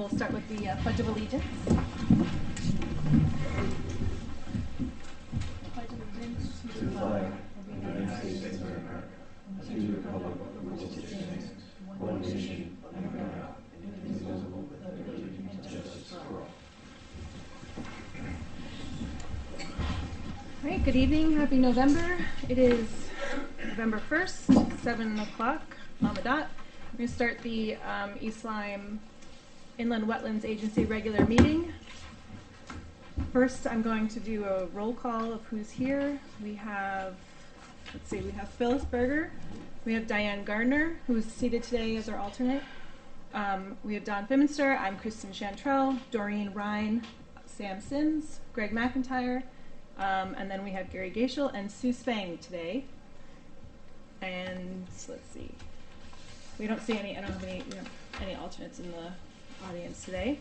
we'll start with the Pledge of Allegiance. Pledge of Allegiance to the flag of the United States of America, and to the republic for which it stands, one nation, under God, indivisible, with liberty and justice for all. All right, good evening, happy November. It is November 1st, 7 o'clock on the dot. We're going to start the East Lyme Inland Wetlands Agency regular meeting. First, I'm going to do a roll call of who's here. We have, we have Phyllis Berger. We have Diane Gardner, who's seated today as our alternate. We have Don Fimminster. I'm Kristen Chantrell, Doreen Ryan, Sam Sims, Greg McIntyre, and then we have Gary Gaishel and Sue Spang today. And let's see. We don't see any. I don't have any alternates in the audience today.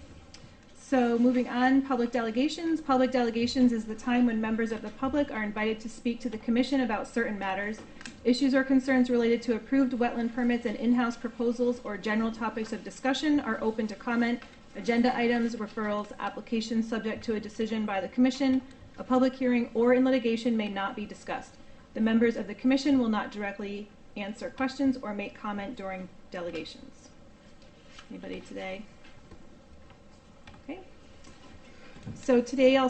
So moving on, public delegations. Public delegations is the time when members of the public are invited to speak to the commission about certain matters. Issues or concerns related to approved wetland permits and in-house proposals or general topics of discussion are open to comment. Agenda items, referrals, applications subject to a decision by the commission, a public hearing, or in litigation may not be discussed. The members of the commission will not directly answer questions or make comment during delegations. Anybody today? Okay. So today I'll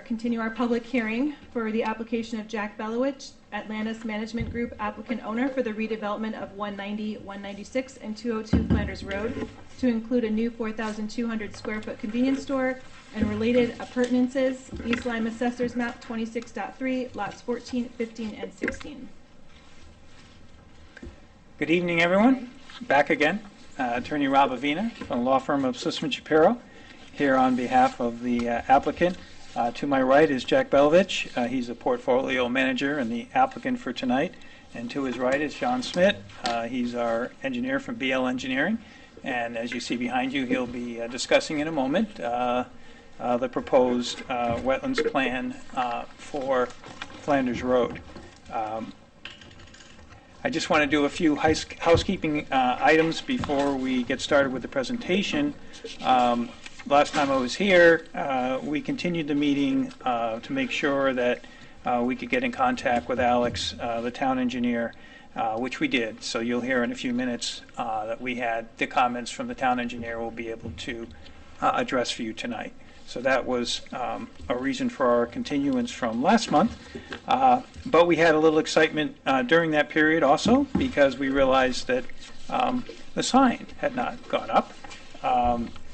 continue our public hearing for the application of Jack Belowich, Atlantis Management Group applicant owner for the redevelopment of 190, 196, and 202 Flanders Road to include a new 4,200 square foot convenience store and related appurtenances, East Lyme Assessors Map 26.3, lots 14, 15, and 16. Good evening, everyone. Back again. Attorney Rob Avina from the law firm of Sussman Shapiro, here on behalf of the applicant. To my right is Jack Belovich. He's a portfolio manager and the applicant for tonight. And to his right is John Smith. He's our engineer from BL Engineering. And as you see behind you, he'll be discussing in a moment the proposed wetlands plan for Flanders Road. I just want to do a few housekeeping items before we get started with the presentation. Last time I was here, we continued the meeting to make sure that we could get in contact with Alex, the town engineer, which we did. So you'll hear in a few minutes that we had the comments from the town engineer we'll be able to address for you tonight. So that was a reason for our continuance from last month. But we had a little excitement during that period also because we realized that the sign had not gone up.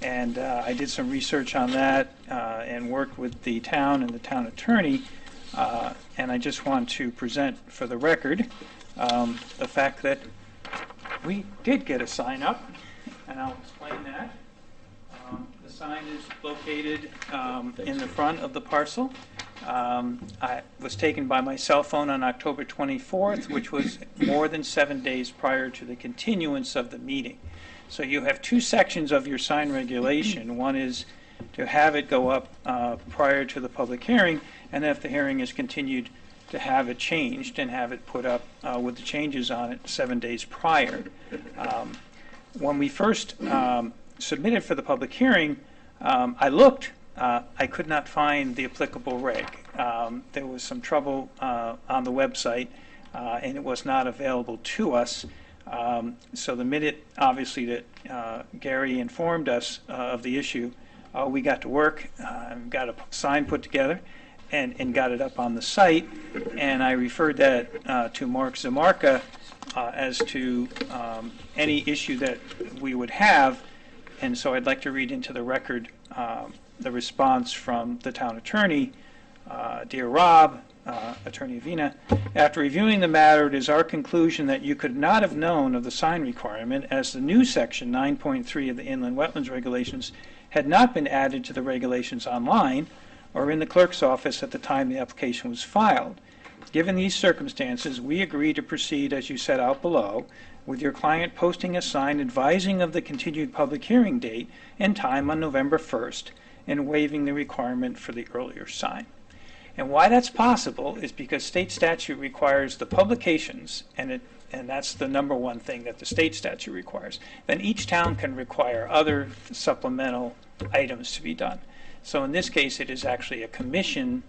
And I did some research on that and worked with the town and the town attorney. And I just want to present for the record the fact that we did get a sign up, and I'll explain that. The sign is located in the front of the parcel. I was taken by my cell phone on October 24th, which was more than 7 days prior to the continuance of the meeting. So you have two sections of your sign regulation. One is to have it go up prior to the public hearing, and if the hearing is continued, to have it changed and have it put up with the changes on it 7 days prior. When we first submitted for the public hearing, I looked. I could not find the applicable reg. There was some trouble on the website, and it was not available to us. So the minute, obviously, that Gary informed us of the issue, we got to work, got a sign put together, and got it up on the site. And I referred that to Mark Zamarka as to any issue that we would have. And so I'd like to read into the record the response from the town attorney. Dear Rob, Attorney Avina, after reviewing the matter, it is our conclusion that you could not have known of the sign requirement as the new section 9.3 of the Inland Wetlands Regulations had not been added to the regulations online or in the clerk's office at the time the application was filed. Given these circumstances, we agree to proceed as you set out below, with your client posting a sign advising of the continued public hearing date and time on November 1st and waiving the requirement for the earlier sign. And why that's possible is because state statute requires the publications, and it and that's the number one thing that the state statute requires, then each town can require other supplemental items to be done. So in this case, it is actually a commission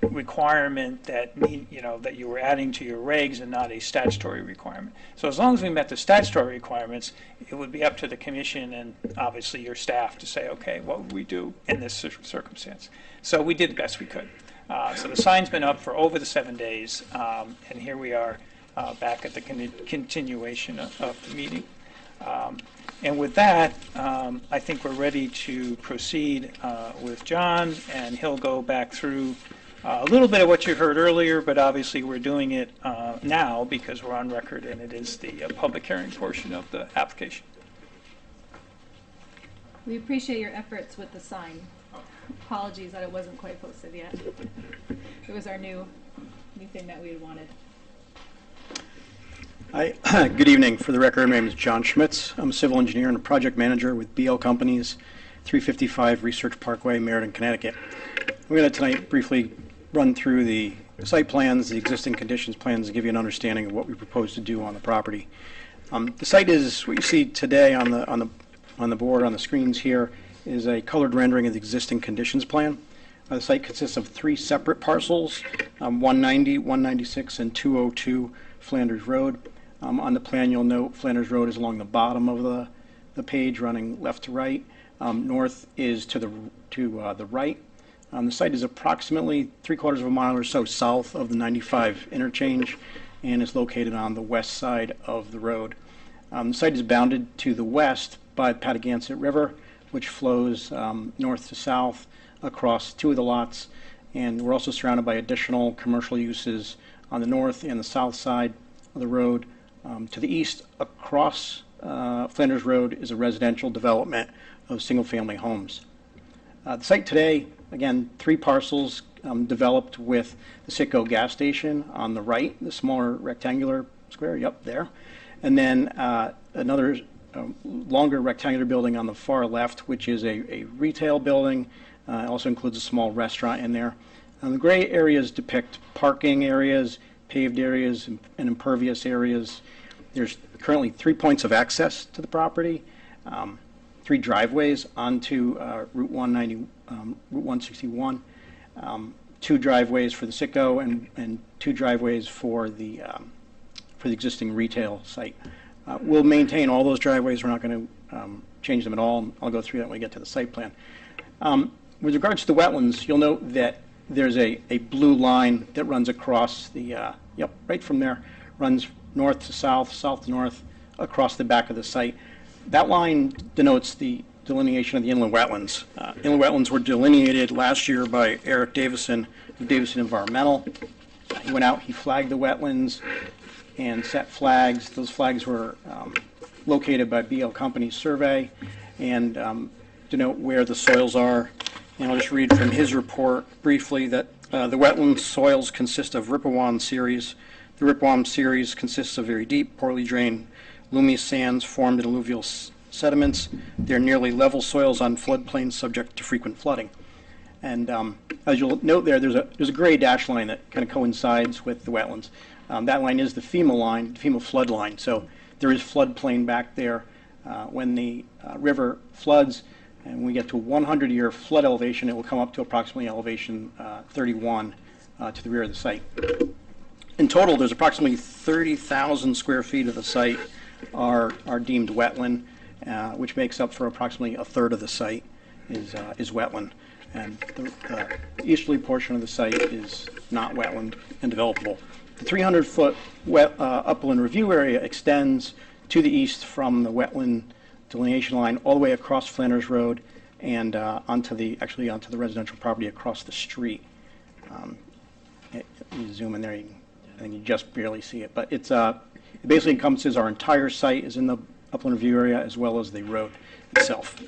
requirement that that you were adding to your regs and not a statutory requirement. So as long as we met the statutory requirements, it would be up to the commission and obviously your staff to say, okay, what would we do in this circumstance? So we did the best we could. So the sign's been up for over the 7 days, and here we are back at the continuation of the meeting. And with that, I think we're ready to proceed with John, and he'll go back through a little bit of what you heard earlier, but obviously we're doing it now because we're on record and it is the public hearing portion of the application. We appreciate your efforts with the sign. Apologies that it wasn't quite posted yet. It was our new thing that we had wanted. Hi, good evening. For the record, my name is John Schmitz. I'm a civil engineer and a project manager with BL Companies, 355 Research Parkway, Meriden, Connecticut. I'm going to tonight briefly run through the site plans, the existing conditions plans, to give you an understanding of what we propose to do on the property. The site is what you see today on the board, on the screens here, is a colored rendering of the existing conditions plan. The site consists of 3 separate parcels, 190, 196, and 202 Flanders Road. On the plan, you'll note Flanders Road is along the bottom of the page, running left to right. North is to the right. The site is approximately 3/4 of a mile or so south of the 95 interchange and is located on the west side of the road. The site is bounded to the west by the Patagonia River, which flows north to south across 2 of the lots, and we're also surrounded by additional commercial uses on the north and the south side of the road. To the east, across Flanders Road, is a residential development of single-family homes. The site today, again, 3 parcels developed with the Citgo gas station on the right, the smaller rectangular square, yep, there. And then another longer rectangular building on the far left, which is a retail building. It also includes a small restaurant in there. The gray areas depict parking areas, paved areas, and impervious areas. There's currently 3 points of access to the property, 3 driveways onto Route 161, 2 driveways for the Citgo, and 2 driveways for the existing retail site. We'll maintain all those driveways. We're not going to change them at all. I'll go through that when we get to the site plan. With regards to the wetlands, you'll note that there's a blue line that runs across the, right from there, runs north to south, south to north, across the back of the site. That line denotes the delineation of the inland wetlands. Inland wetlands were delineated last year by Eric Davison of Davison Environmental. He went out, he flagged the wetlands and set flags. Those flags were located by BL Companies survey and denote where the soils are. And I'll just read from his report briefly that the wetland soils consist of Ripawam series. The Ripawam series consists of very deep, poorly drained, loamy sands formed in alluvial sediments. They're nearly level soils on floodplains subject to frequent flooding. And as you'll note there's a gray dash line that kind of coincides with the wetlands. That line is the FEMA line, FEMA flood line. So there is floodplain back there when the river floods. And when we get to a 100-year flood elevation, it will come up to approximately elevation 31 to the rear of the site. In total, there's approximately 30,000 square feet of the site are deemed wetland, which makes up for approximately a third of the site is wetland. And the easterly portion of the site is not wetland and developable. The 300-foot upland review area extends to the east from the wetland delineation line all the way across Flanders Road and onto the residential property across the street. You zoom in there, I think you just barely see it, but it basically encompasses our entire site is in the upland review area as well as the road itself.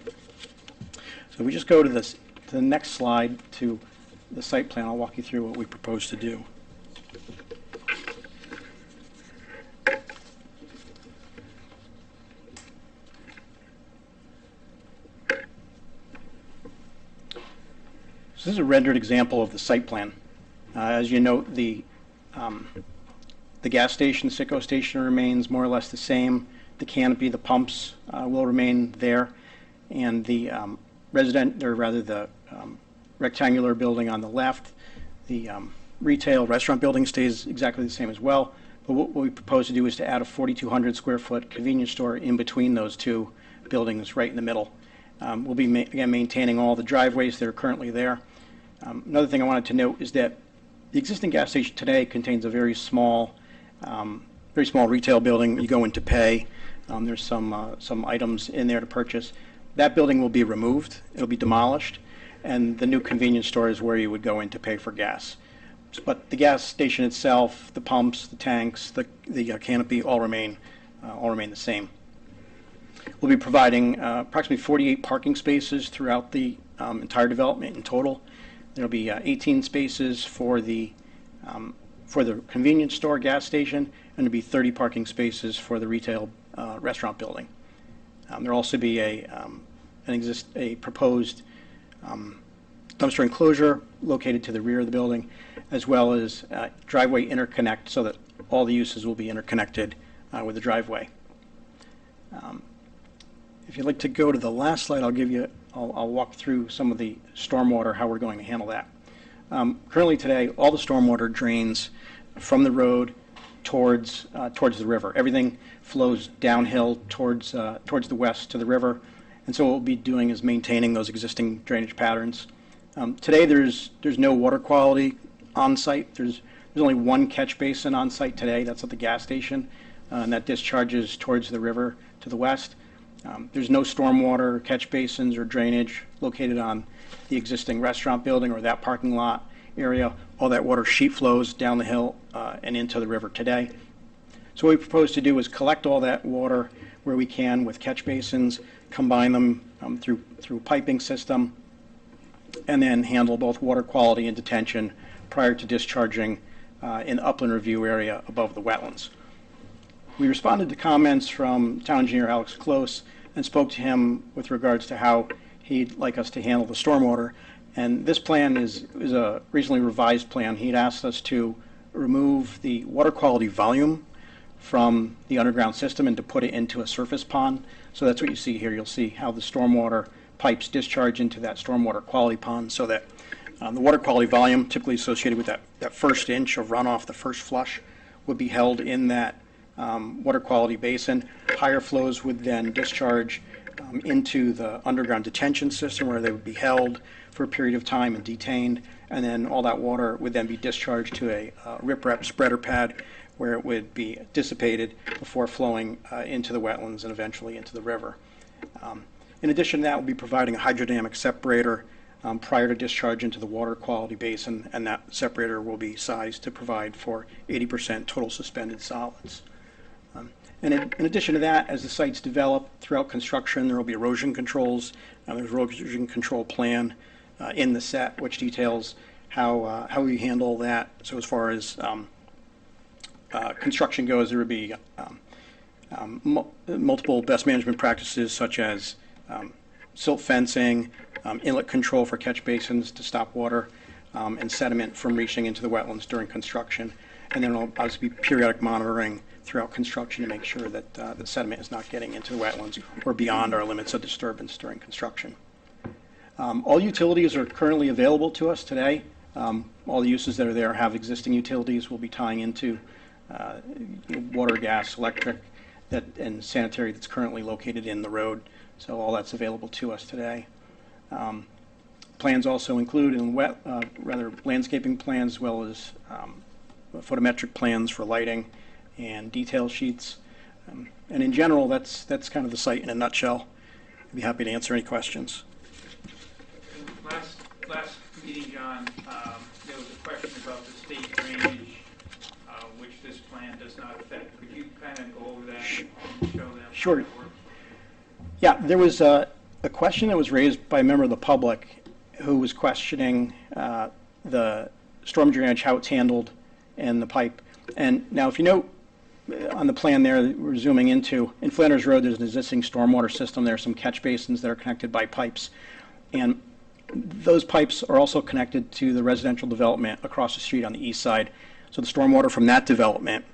So we just go to the next slide to the site plan. I'll walk you through what we propose to do. So this is a rendered example of the site plan. As you note, the The gas station, Citgo station, remains more or less the same. The canopy, the pumps will remain there, and the the rectangular building on the left, the retail restaurant building stays exactly the same as well. But what we propose to do is to add a 4,200 square foot convenience store in between those two buildings, right in the middle. We'll be again maintaining all the driveways that are currently there. Another thing I wanted to note is that the existing gas station today contains a very small retail building. You go in to pay. There's some items in there to purchase. That building will be removed. It'll be demolished, and the new convenience store is where you would go in to pay for gas. But the gas station itself, the pumps, the tanks, the canopy all remain the same. We'll be providing approximately 48 parking spaces throughout the entire development in total. There'll be 18 spaces for the convenience store gas station, and there'll be 30 parking spaces for the retail restaurant building. There'll also be a proposed dumpster enclosure located to the rear of the building, as well as driveway interconnect so that all the uses will be interconnected with the driveway. If you'd like to go to the last slide, I'll walk through some of the stormwater, how we're going to handle that. Currently today, all the stormwater drains from the road towards the river. Everything flows downhill towards the west to the river, and so what we'll be doing is maintaining those existing drainage patterns. Today, there's no water quality on site. There's only one catch basin on site today. That's at the gas station, and that discharges towards the river to the west. There's no stormwater catch basins or drainage located on the existing restaurant building or that parking lot area. All that water sheet flows down the hill and into the river today. So what we propose to do is collect all that water where we can with catch basins, combine them through a piping system, and then handle both water quality and detention prior to discharging in the upland review area above the wetlands. We responded to comments from Town Engineer Alex Close and spoke to him with regards to how he'd like us to handle the stormwater. And this plan is a recently revised plan. He'd asked us to remove the water quality volume from the underground system and to put it into a surface pond. So that's what you see here. You'll see how the stormwater pipes discharge into that stormwater quality pond, so that the water quality volume typically associated with that first inch of runoff, the first flush, would be held in that water quality basin. Higher flows would then discharge into the underground detention system, where they would be held for a period of time and detained, and then all that water would then be discharged to a riprap spreader pad, where it would be dissipated before flowing into the wetlands and eventually into the river. In addition to that, we'll be providing a hydrodynamic separator prior to discharge into the water quality basin, and that separator will be sized to provide for 80% total suspended solids. And in addition to that, as the sites develop throughout construction, there will be erosion controls. There's an erosion control plan in the set, which details how we handle that. So as far as construction goes, there would be multiple best management practices, such as silt fencing, inlet control for catch basins to stop water and sediment from reaching into the wetlands during construction. And then there'll obviously be periodic monitoring throughout construction to make sure that the sediment is not getting into the wetlands or beyond our limits of disturbance during construction. All utilities are currently available to us today. All the uses that are there have existing utilities. We'll be tying into water, gas, electric, and sanitary that's currently located in the road. So all that's available to us today. Plans also include landscaping plans, as well as photometric plans for lighting and detail sheets. And in general, that's kind of the site in a nutshell. I'd be happy to answer any questions. Last meeting, John, there was a question about the state drainage, which this plan does not affect. Could you kind of go over that and show them? Sure. Yeah, there was a question that was raised by a member of the public who was questioning the storm drainage, how it's handled, and the pipe. And now, if you note on the plan there that we're zooming into, in Flanders Road, there's an existing stormwater system. There are some catch basins that are connected by pipes. And those pipes are also connected to the residential development across the street on the east side. So the stormwater from that development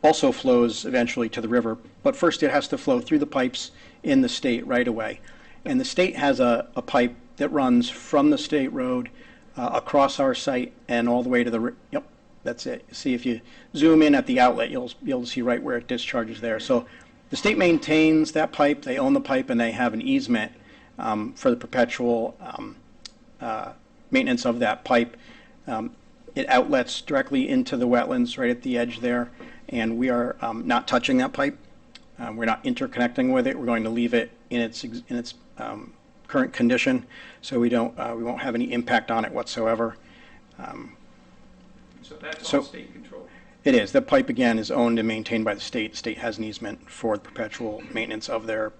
also flows eventually to the river, but first it has to flow through the pipes in the state right away. And the state has a pipe that runs from the state road across our site and all the way to the, yep, that's it. See, if you zoom in at the outlet, you'll be able to see right where it discharges there. So the state maintains that pipe, they own the pipe, and they have an easement for the perpetual maintenance of that pipe. It outlets directly into the wetlands right at the edge there, and we are not touching that pipe. We're not interconnecting with it. We're going to leave it in its current condition, so we won't have any impact on it whatsoever. So that's all state control. It is. The pipe again is owned and maintained by the state. The state has an easement for the perpetual maintenance of their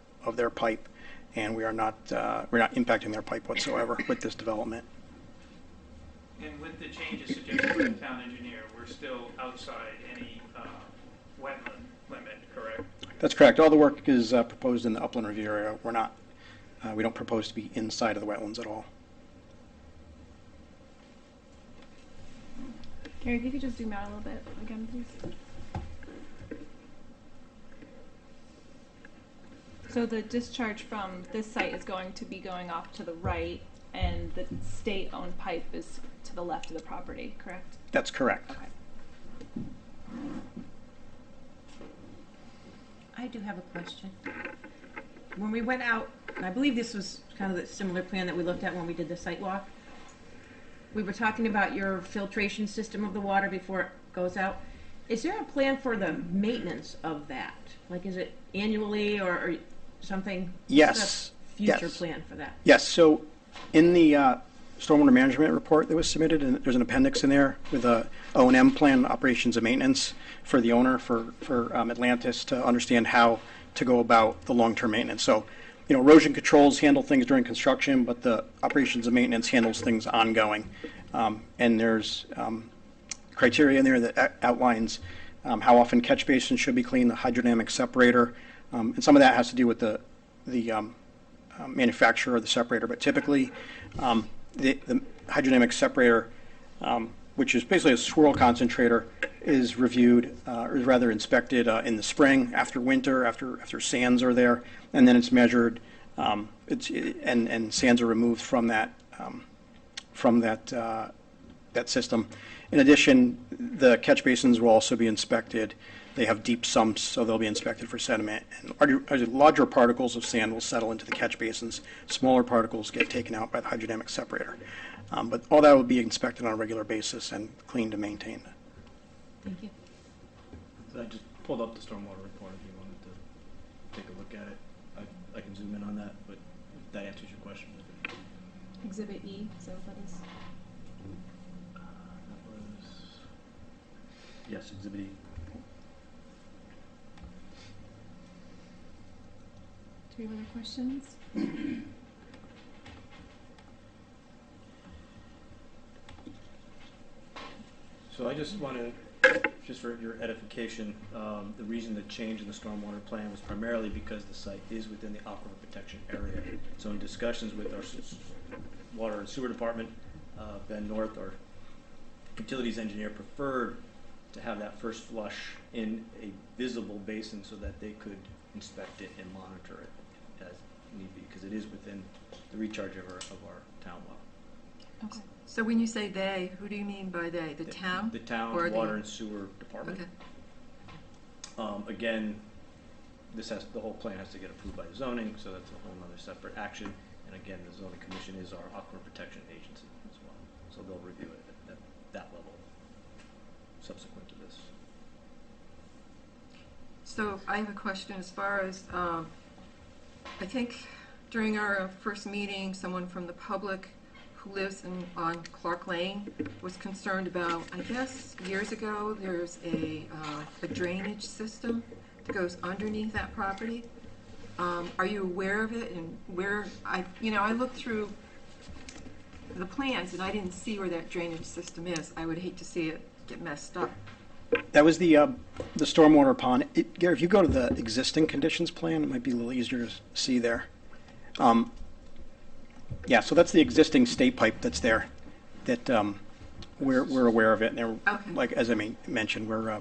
pipe, and we're not impacting their pipe whatsoever with this development. And with the changes suggested by the town engineer, we're still outside any wetland limit, correct? That's correct. All the work is proposed in the upland review area. We don't propose to be inside of the wetlands at all. Gary, if you could just zoom out a little bit again, please. So the discharge from this site is going to be going off to the right, and the state-owned pipe is to the left of the property, correct? That's correct. Okay. I do have a question. When we went out, and I believe this was kind of the similar plan that we looked at when we did the site walk, we were talking about your filtration system of the water before it goes out. Is there a plan for the maintenance of that? Like, is it annually or something? Yes. Future Yes. plan for that? Yes. So in the stormwater management report that was submitted, and there's an appendix in there with a O&M plan, operations and maintenance, for the owner, for Atlantis, to understand how to go about the long-term maintenance. So, erosion controls handle things during construction, but the operations and maintenance handles things ongoing. And there's criteria in there that outlines how often catch basins should be cleaned, the hydrodynamic separator, and some of that has to do with the manufacturer of the separator. But typically, the hydrodynamic separator, which is basically a swirl concentrator, is reviewed, or rather inspected in the spring after winter, after sands are there, and then it's measured. And sands are removed from that that system. In addition, the catch basins will also be inspected. They have deep sumps, so they'll be inspected for sediment. And larger particles of sand will settle into the catch basins. Smaller particles get taken out by the hydrodynamic separator. But all that will be inspected on a regular basis and cleaned and maintained. Thank you. So I just pulled up the stormwater report if you wanted to take a look at it. I can zoom in on that, but if that answers your question. Exhibit E, so that is. That was, yes, Exhibit E. Do we have other questions? So I just want to, just for your edification, the reason the change in the stormwater plan was primarily because the site is within the aquifer protection area. So in discussions with our water and sewer department, Ben North, our utilities engineer, preferred to have that first flush in a visible basin so that they could inspect it and monitor it as need be, because it is within the recharge of our town well. Okay. So when you say they, who do you mean by they? The town? The town, Or the- water and sewer department. Okay. Again, the whole plan has to get approved by the zoning, so that's a whole other separate action. And again, the zoning commission is our aquifer protection agency as well, so they'll review it at that level subsequent to this. So I have a question as far as, I think during our first meeting, someone from the public who lives on Clark Lane was concerned about, I guess, years ago, there's a drainage system that goes underneath that property. Are you aware of it, and where, I looked through the plans and I didn't see where that drainage system is. I would hate to see it get messed up. That was the stormwater pond. Gary, if you go to the existing conditions plan, it might be a little easier to see there. Yeah, so that's the existing state pipe that's there. That we're aware of it, and Okay. like as I mentioned, we're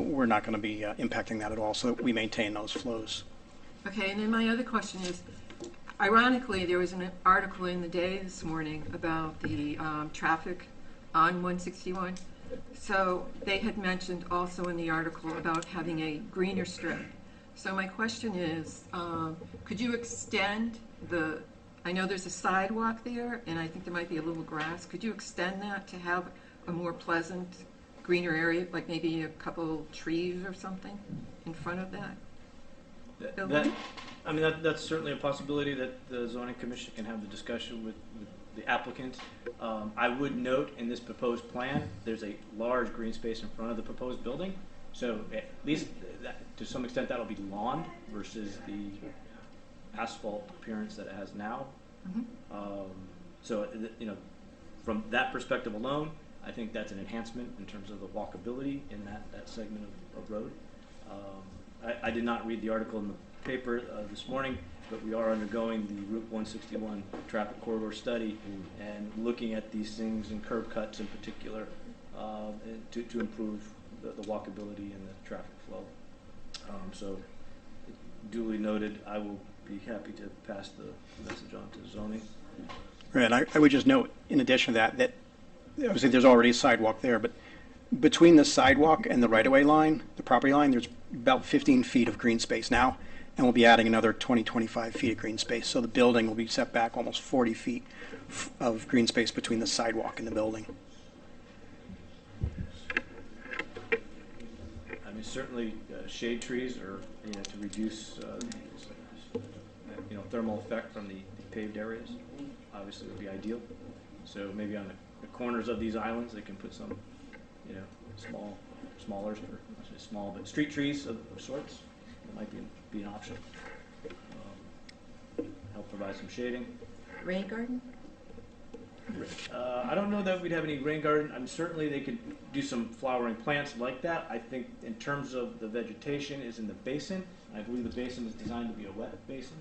we're not going to be impacting that at all, so that we maintain those flows. Okay, and then my other question is, ironically, there was an article in the Day this morning about the traffic on 161. So they had mentioned also in the article about having a greener strip. So my question is, could you extend I know there's a sidewalk there, and I think there might be a little grass. Could you extend that to have a more pleasant, greener area, like maybe a couple trees or something in front of that? That's certainly a possibility that the zoning commission can have the discussion with the applicant. I would note in this proposed plan, there's a large green space in front of the proposed building. So at least to some extent that'll be lawn versus the asphalt appearance that it has now. So from that perspective alone, I think that's an enhancement in terms of the walkability in that segment of road. I did not read the article in the paper this morning, but we are undergoing the Route 161 traffic corridor study and looking at these things and curb cuts in particular to improve the walkability and the traffic flow. So duly noted, I will be happy to pass the message on to zoning. Right, I would just note, in addition to that obviously there's already a sidewalk there, but between the sidewalk and the right-of-way line, the property line, there's about 15 feet of green space now, and we'll be adding another 25 feet of green space. So the building will be set back almost 40 feet of green space between the sidewalk and the building. I mean, certainly shade trees are, to reduce, thermal effect from the paved areas, obviously would be ideal. So maybe on the corners of these islands, they can put some, smaller, small, but street trees of sorts. That might be an option. Help provide some shading. Rain garden? I don't know that we'd have any rain garden. I mean, certainly they could do some flowering plants like that. I think in terms of the vegetation is in the basin. I believe the basin is designed to be a wet basin.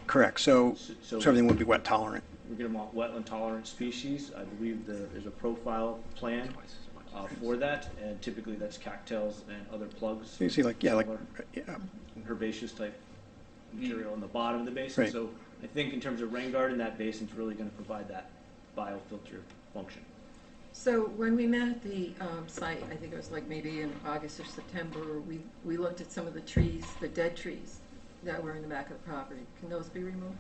Correct, so everything would be wet tolerant. We're going to want wetland tolerant species. I believe there's a profile plan for that, and typically that's cattails and other plugs. So you see Herbaceous type material in the bottom of the basin. Right. So I think in terms of rain garden, that basin's really going to provide that biofilter function. So when we met at the site, I think it was like maybe in August or September, we looked at some of the trees, the dead trees that were in the back of the property. Can those be removed?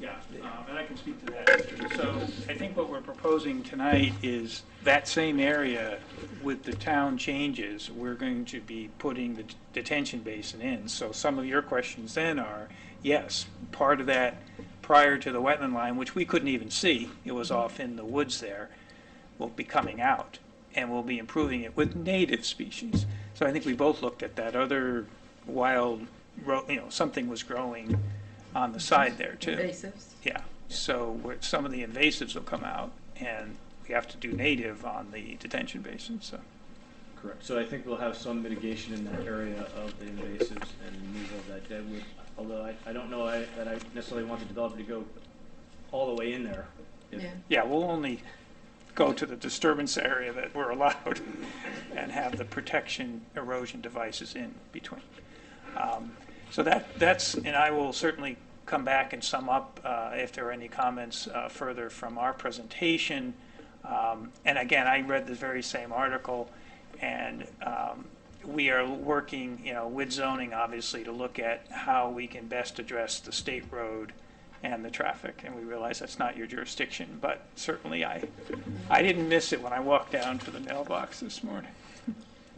Yeah, and I can speak to that. So I think what we're proposing tonight is that same area with the town changes, we're going to be putting the detention basin in. So some of your questions then are, yes, part of that prior to the wetland line, which we couldn't even see, it was off in the woods there, will be coming out, and we'll be improving it with native species. So I think we both looked at that other wild, something was growing on the side there too. Invasives? Yeah, so some of the invasives will come out, and we have to do native on the detention basin, so. Correct. So I think we'll have some mitigation in that area of the invasives and removal of that deadwood, although I don't know that I necessarily want the developer to go all the way in there. Yeah, we'll only go to the disturbance area that we're allowed and have the protection erosion devices in between. So that's, and I will certainly come back and sum up if there are any comments further from our presentation. And again, I read the very same article, and we are working, with zoning, obviously, to look at how we can best address the state road and the traffic. And we realize that's not your jurisdiction, but certainly I didn't miss it when I walked down to the mailbox this morning.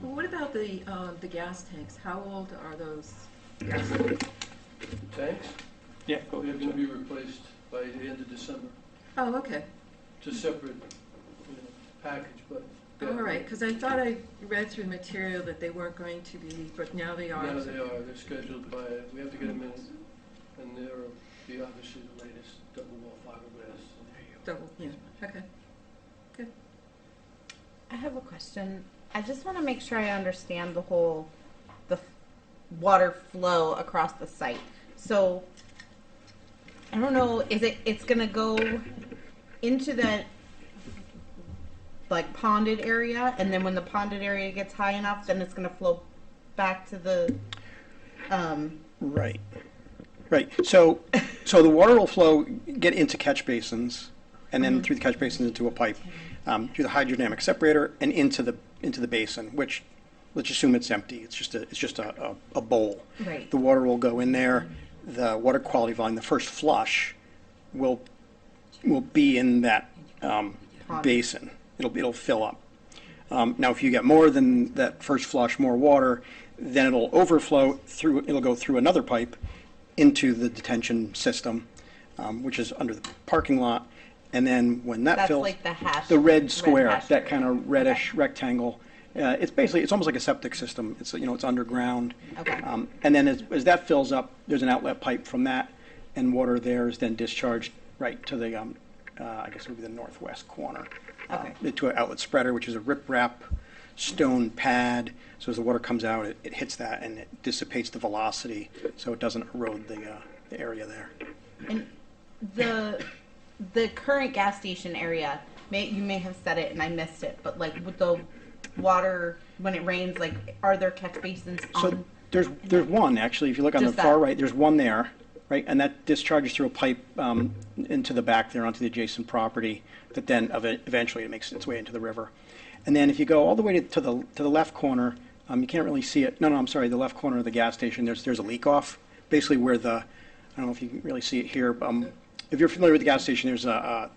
Well, what about the gas tanks? How old are those gas tanks? Tanks? Yeah, go They're ahead. going to be replaced by the end of December. Oh, okay. It's a separate package, but. All right, because I thought I read through the material that they weren't going to be, but now they are. Now they are. They're scheduled by, we have to get them in, and they'll be obviously the latest double wall fiberglass. Double, yeah, okay. Good. I have a question. I just want to make sure I understand the water flow across the site. So, I don't know, it's going to go into like ponded area, and then when the ponded area gets high enough, then it's gonna flow back to the, Right. Right. So the water will flow, get into catch basins, and then through the catch basins into a pipe, through the hydrodynamic separator and into the basin, which, let's assume it's empty. It's just a bowl. Right. The water will go in there. The water quality volume, the first flush, will be in that basin. It'll fill up. Now, if you get more than that first flush, more water, then it'll overflow through. It'll go through another pipe into the detention system, which is under the parking lot. And then when that that's fills, like the hash. the red square, hash that area. kind of reddish rectangle, it's almost like a septic system. It's underground. Okay. And then as that fills up, there's an outlet pipe from that, and water there is then discharged right to the, I guess it would be the northwest corner. Okay. To an outlet spreader, which is a riprap stone pad. So as the water comes out, it hits that and it dissipates the velocity, so it doesn't erode the area there. And the current gas station area, you may have said it and I missed it, but like with the water when it rains, like are there catch basins So on? there's one, actually. If you look on the Just that. far right, there's one there, right? And that discharges through a pipe into the back there onto the adjacent property that then eventually it makes its way into the river. And then if you go all the way to the left corner, you can't really see it. No, I'm sorry, the left corner of the gas station, there's a leak off, basically where I don't know if you can really see it here. If you're familiar with the gas station, there's the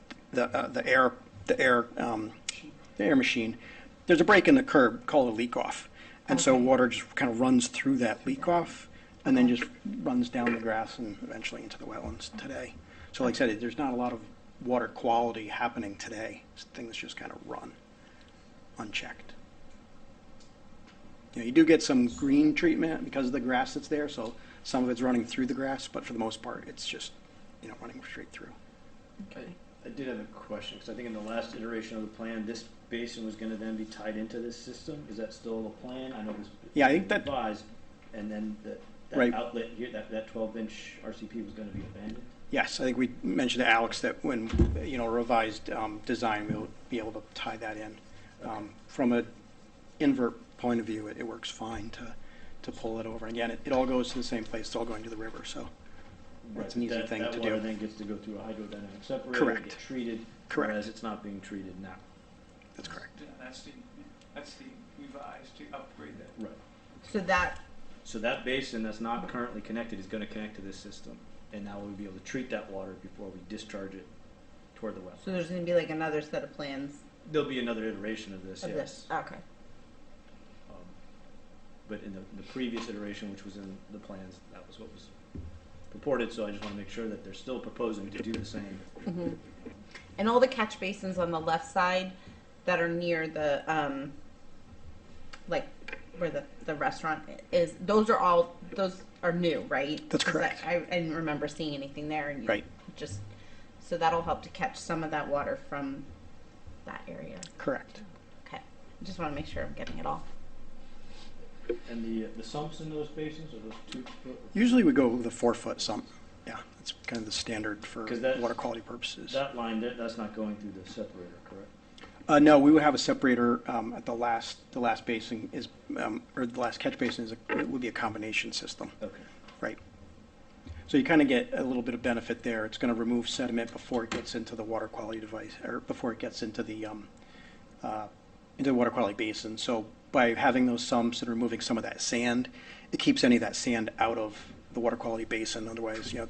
air machine. There's a break in the curb called a leak off. And so water just kind of runs through that leak off and then just runs down the grass and eventually into the wetlands today. So like I said, there's not a lot of water quality happening today. Things just kind of run unchecked. You do get some green treatment because of the grass that's there, so some of it's running through the grass, but for the most part, it's just, running straight through. I did have a question, because I think in the last iteration of the plan, this basin was gonna then be tied into this system. Is that still the plan? I know this. Yeah, I think that- Advised, and then that Right. outlet here, that 12-inch RCP was gonna be abandoned? Yes, I think we mentioned to Alex that when, revised design, we'll be able to tie that in. From an invert point of view, it works fine to pull it over. Again, it all goes to the same place. It's all going to the river, so it's an easy thing to That water do. then gets to go through a hydrodynamic separator, Correct. get treated, Correct. whereas it's not being treated now. That's correct. Yeah, that's the revised to upgrade that. Right. So that basin that's not currently connected is gonna connect to this system, and now we'll be able to treat that water before we discharge it toward the well. So there's gonna be like another set of plans There'll be another iteration of this, of yes. this. Okay. But in the previous iteration, which was in the plans, that was what was purported, so I just wanna make sure that they're still proposing to do the same. And all the catch basins on the left side that are near the like where the restaurant is, those are new, right? That's 'Cause correct. I didn't remember seeing anything there, and Right. just so that'll help to catch some of that water from that area. Correct. Okay, I just want to make sure I'm getting it all. And the sumps in those basins, are those 2 foot? Usually we go with a 4-foot sump. Yeah, that's kind of the standard for 'Cause that- water quality purposes. That line, that's not going through the separator, correct? No, we would have a separator at the last basin or the last catch basin it would be a combination system, Okay. right? So you kind of get a little bit of benefit there. It's going to remove sediment before it gets into the water quality device, or before it gets into the water quality basin. So by having those sumps and removing some of that sand, it keeps any of that sand out of the water quality basin. Otherwise, you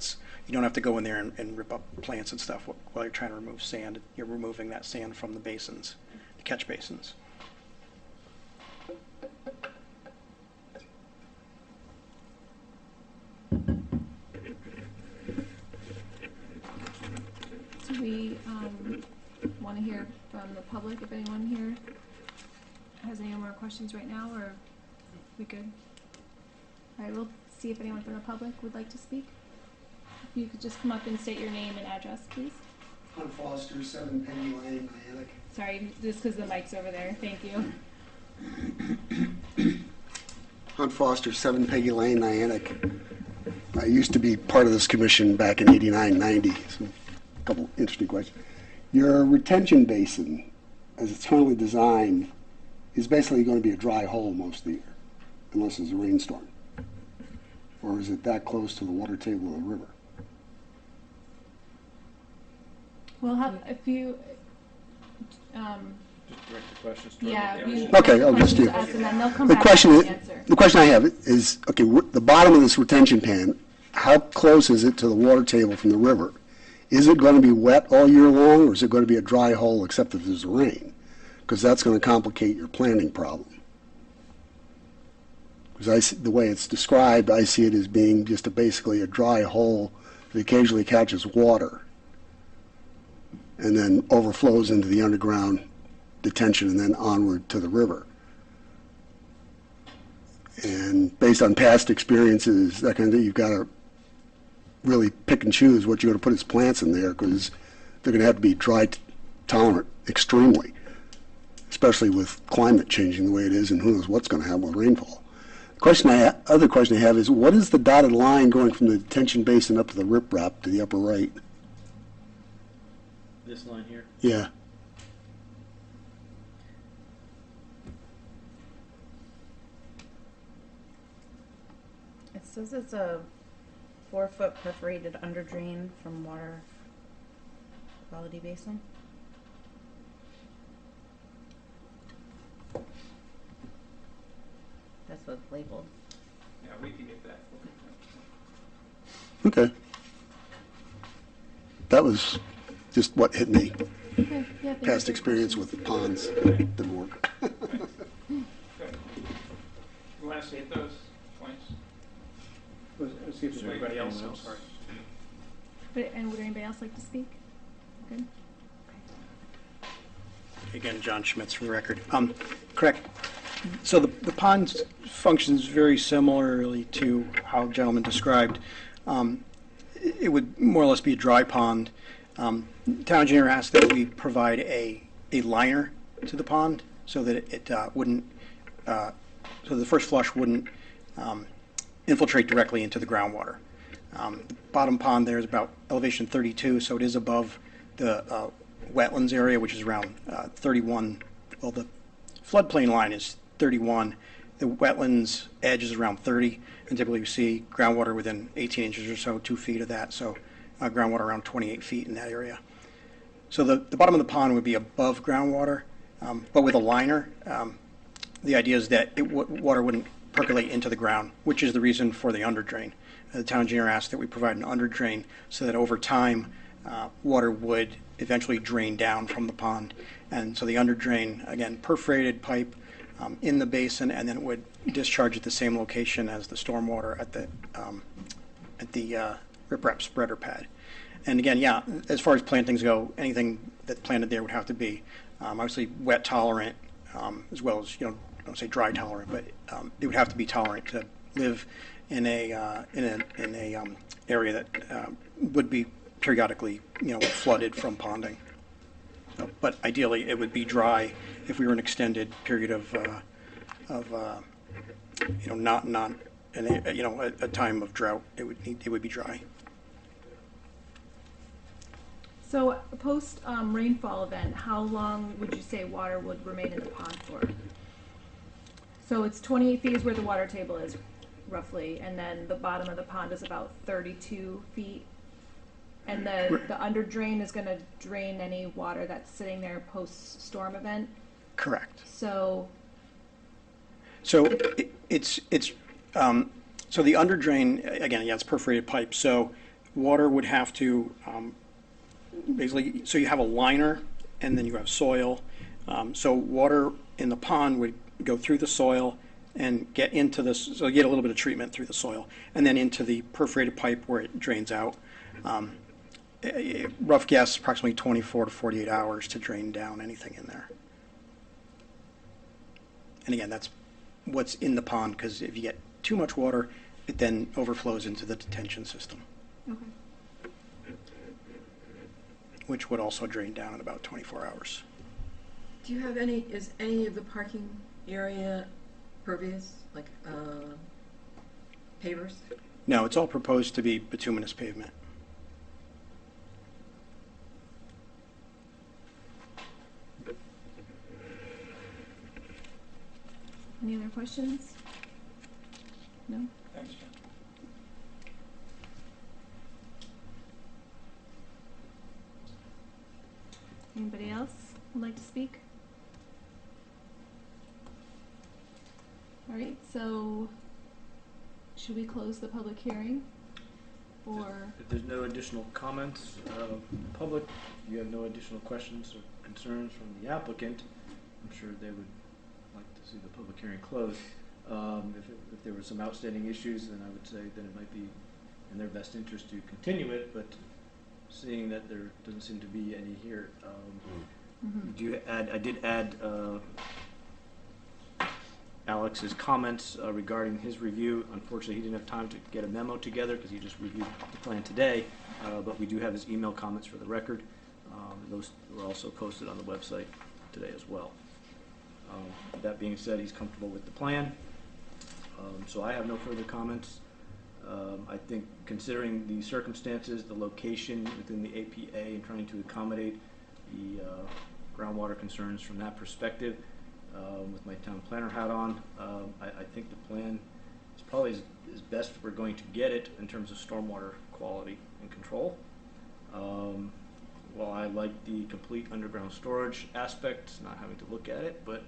don't have to go in there and rip up plants and stuff while you're trying to remove sand. You're removing that sand from the basins, the catch basins. So we want to hear from the public, if anyone here has any more questions right now, or we good? All right, we'll see if anyone from the public would like to speak. If you could just come up and state your name and address, please. Hunt Foster, 7 Penny Lane, Niantic. Sorry, just because the mic's over there. Thank you. Hunt Foster, 7 Peggy Lane, Niantic. I used to be part of this commission back in 89, 90. So a couple interesting questions. Your retention basin, as it's currently designed, is basically going to be a dry hole most of the year, unless there's a rainstorm? Or is it that close to the water table of the river? Well, if you, Just direct the questions toward yeah, the if you. Okay, I'll just do- Questions to us, and then they'll come The back question, with an answer. the question I have is, okay, the bottom of this retention pan, how close is it to the water table from the river? Is it going to be wet all year long, or is it going to be a dry hole except if there's rain? Because that's going to complicate your planning problem. Because the way it's described, I see it as being just basically a dry hole that occasionally catches water and then overflows into the underground detention and then onward to the river. And based on past experiences, that kind of thing, you've got to really pick and choose what you're going to put as plants in there, because they're going to have to be dry tolerant extremely, especially with climate changing the way it is, and who knows what's going to happen with rainfall. Other question I have is, what is the dotted line going from the detention basin up to the riprap to the upper right? This line here. Yeah. It says it's a 4-foot perforated under drain from water quality basin. That's what's labeled. Yeah, we can get that. Okay. That was just what hit me. Okay, yeah, thank you for Past your experience questions. with ponds didn't work. Good. You want to state those points? Let's see if there's anybody else. I'm sorry. And would anybody else like to speak? Good. Again, John Schmitz from the record. Correct. So the pond functions very similarly to how the gentleman described. It would more or less be a dry pond. Town engineer asked that we provide a liner to the pond so that it wouldn't, so the first flush wouldn't infiltrate directly into the groundwater. The bottom pond there is about elevation 32, so it is above the wetlands area, which is around 31. Well, the floodplain line is 31. The wetlands edge is around 30, and typically you see groundwater within 18 inches or so, 2 feet of that, so groundwater around 28 feet in that area. So the bottom of the pond would be above groundwater, but with a liner. The idea is that water wouldn't percolate into the ground, which is the reason for the underdrain. The town engineer asked that we provide an underdrain so that over time water would eventually drain down from the pond. And so the underdrain, again, perforated pipe in the basin, and then it would discharge at the same location as the stormwater at the riprap spreader pad. And again, yeah, as far as plantings go, anything that's planted there would have to be obviously wet tolerant, as well as, I don't say dry tolerant, but it would have to be tolerant to live in a area that would be periodically flooded from ponding. But ideally, it would be dry if we were an extended period of not a time of drought. It would be dry. So post rainfall event, how long would you say water would remain in the pond for? So it's 28 feet is where the water table is roughly, and then the bottom of the pond is about 32 feet. And the under drain is going to drain any water that's sitting there post storm event. Correct. So it's so the under drain, again, yeah, it's perforated pipe. So water would have to basically, so you have a liner and then you have soil. So water in the pond would go through the soil and get into this, so you get a little bit of treatment through the soil, and then into the perforated pipe where it drains out. Rough guess, approximately 24 to 48 hours to drain down anything in there. And again, that's what's in the pond, because if you get too much water, it then overflows into the detention system, okay. which would also drain down in about 24 hours. Do you have is any of the parking area pervious, like pavers? No, it's all proposed to be bituminous pavement. Any other questions? No? Thanks, Jen. Anybody else would like to speak? All right, so should we close the public hearing? Or, If there's no additional comments, public, if you have no additional questions or concerns from the applicant, I'm sure they would like to see the public hearing closed. If there were some outstanding issues, then I would say that it might be in their best interest to continue it, but seeing that there doesn't seem to be any here, I did add Alex's comments regarding his review. Unfortunately, he didn't have time to get a memo together because he just reviewed the plan today, but we do have his email comments for the record. Those were also posted on the website today as well. That being said, he's comfortable with the plan, so I have no further comments. I think considering the circumstances, the location within the APA, and trying to accommodate the groundwater concerns from that perspective, with my town planner hat on, I think the plan is probably as best we're going to get it in terms of stormwater quality and control. While I like the complete underground storage aspect, not having to look at it, but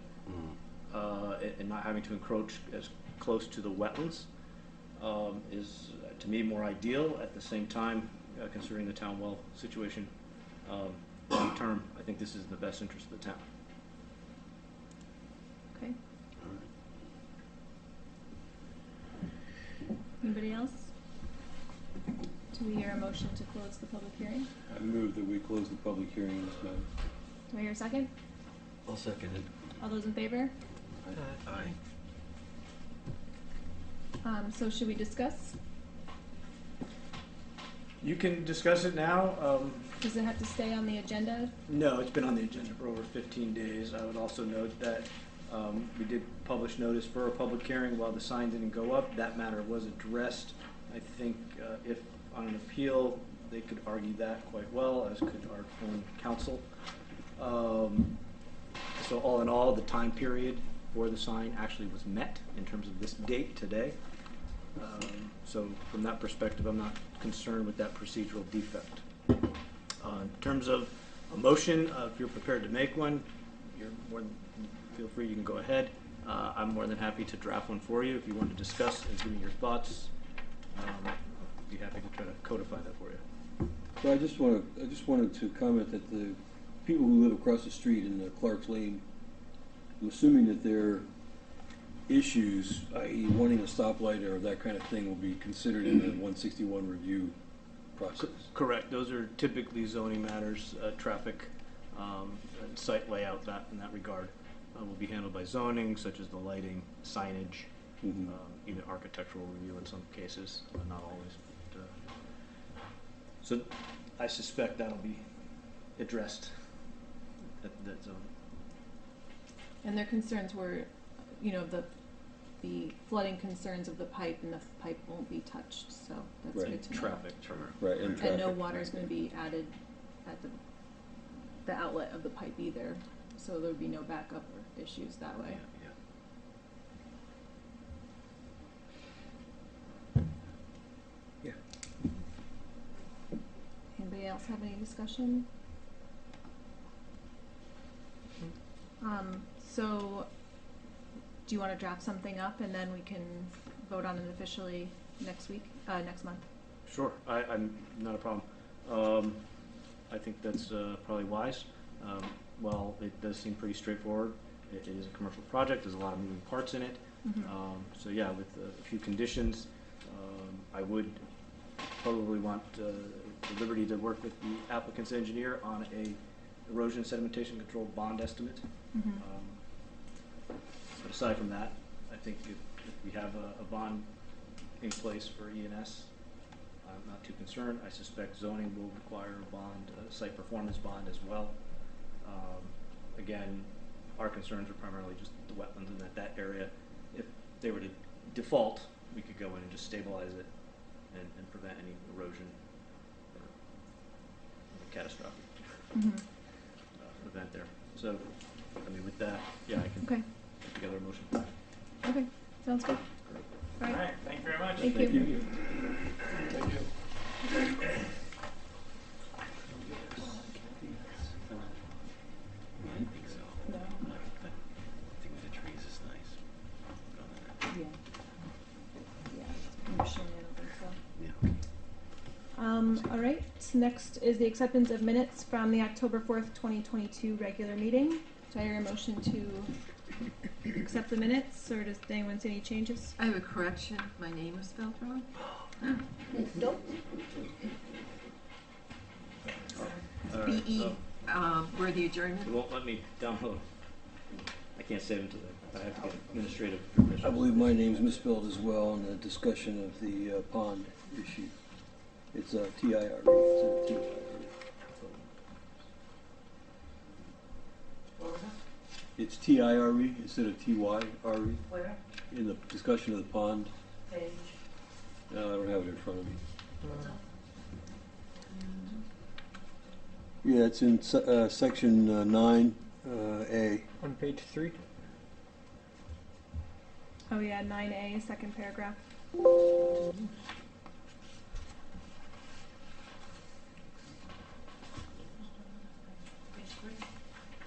and not having to encroach as close to the wetlands, is to me more ideal. At the same time, considering the town well situation long term, I think this is in the best interest of the town. okay. Anybody else? Do we hear a motion to close the public hearing? I move that we close the public hearing on this matter. Do I hear a second? I'll second it. All those in favor? Aye. So should we discuss? You can discuss it now. Does it have to stay on the agenda? No, it's been on the agenda for over 15 days. I would also note that we did publish notice for a public hearing while the sign didn't go up. That matter was addressed. I think if on an appeal, they could argue that quite well, as could our own counsel. So all in all, the time period for the sign actually was met in terms of this date today. So from that perspective, I'm not concerned with that procedural defect. In terms of a motion, if you're prepared to make one, you're more than, feel free, you can go ahead. I'm more than happy to draft one for you if you want to discuss and give me your thoughts. I'd be happy to try to codify that for you. So I just wanted to comment that the people who live across the street in Clark's Lane, I'm assuming that their issues, i.e. wanting a stoplight or that kind of thing, will be considered in the 161 review process. Correct. Those are typically zoning matters, traffic, and site layout. That in that regard will be handled by zoning, such as the lighting, signage, even architectural review in some cases, not always. But, so I suspect that'll be addressed at that zone. And their concerns were, you know, the flooding concerns of the pipe, and the pipe won't be touched, so that's Right. good to know. Traffic. Right, and traffic. And no water is going to be added at the outlet of the pipe either, so there would be no backup or issues that way. Yeah. Anybody else have any discussion? So, do you want to draft something up and then we can vote on it officially next month? Sure, I'm not a problem. I think that's probably wise. Well, it does seem pretty straightforward. It is a commercial project. There's a lot of moving parts in it. So yeah, with a few conditions, I would probably want the liberty to work with the applicant's engineer on a erosion sedimentation control bond estimate. But aside from that, I think if we have a bond in place for E&S, I'm not too concerned. I suspect zoning will require a bond, a site performance bond as well. Again, our concerns are primarily just the wetlands in that area. If they were to default, we could go in and just stabilize it and prevent any erosion or catastrophic event there. So, I mean, with that, yeah, I can Okay. put together a motion. Okay, sounds good. All All right, right, thank you very much. thank Thank you. you. No. Yeah. Yeah, personally, I don't think so. All right, next is the acceptance of minutes from the October 4th, 2022 regular meeting. Do I hear a motion to accept the minutes, or does anyone see any changes? I have a correction. My name is spelled wrong. All right, B-E, where the adjournment. It won't let me download. I can't save them to the, I have to get administrative permission. I believe my name's misspelled as well in the discussion of the pond issue. It's T-I-R-E instead of T-Y-R-E. It's T-I-R-E instead of T-Y-R-E. Where? In the discussion of the pond. Page. No, I don't have it in front of me. Yeah, it's in section 9A. On page 3. Oh yeah, 9A, second paragraph.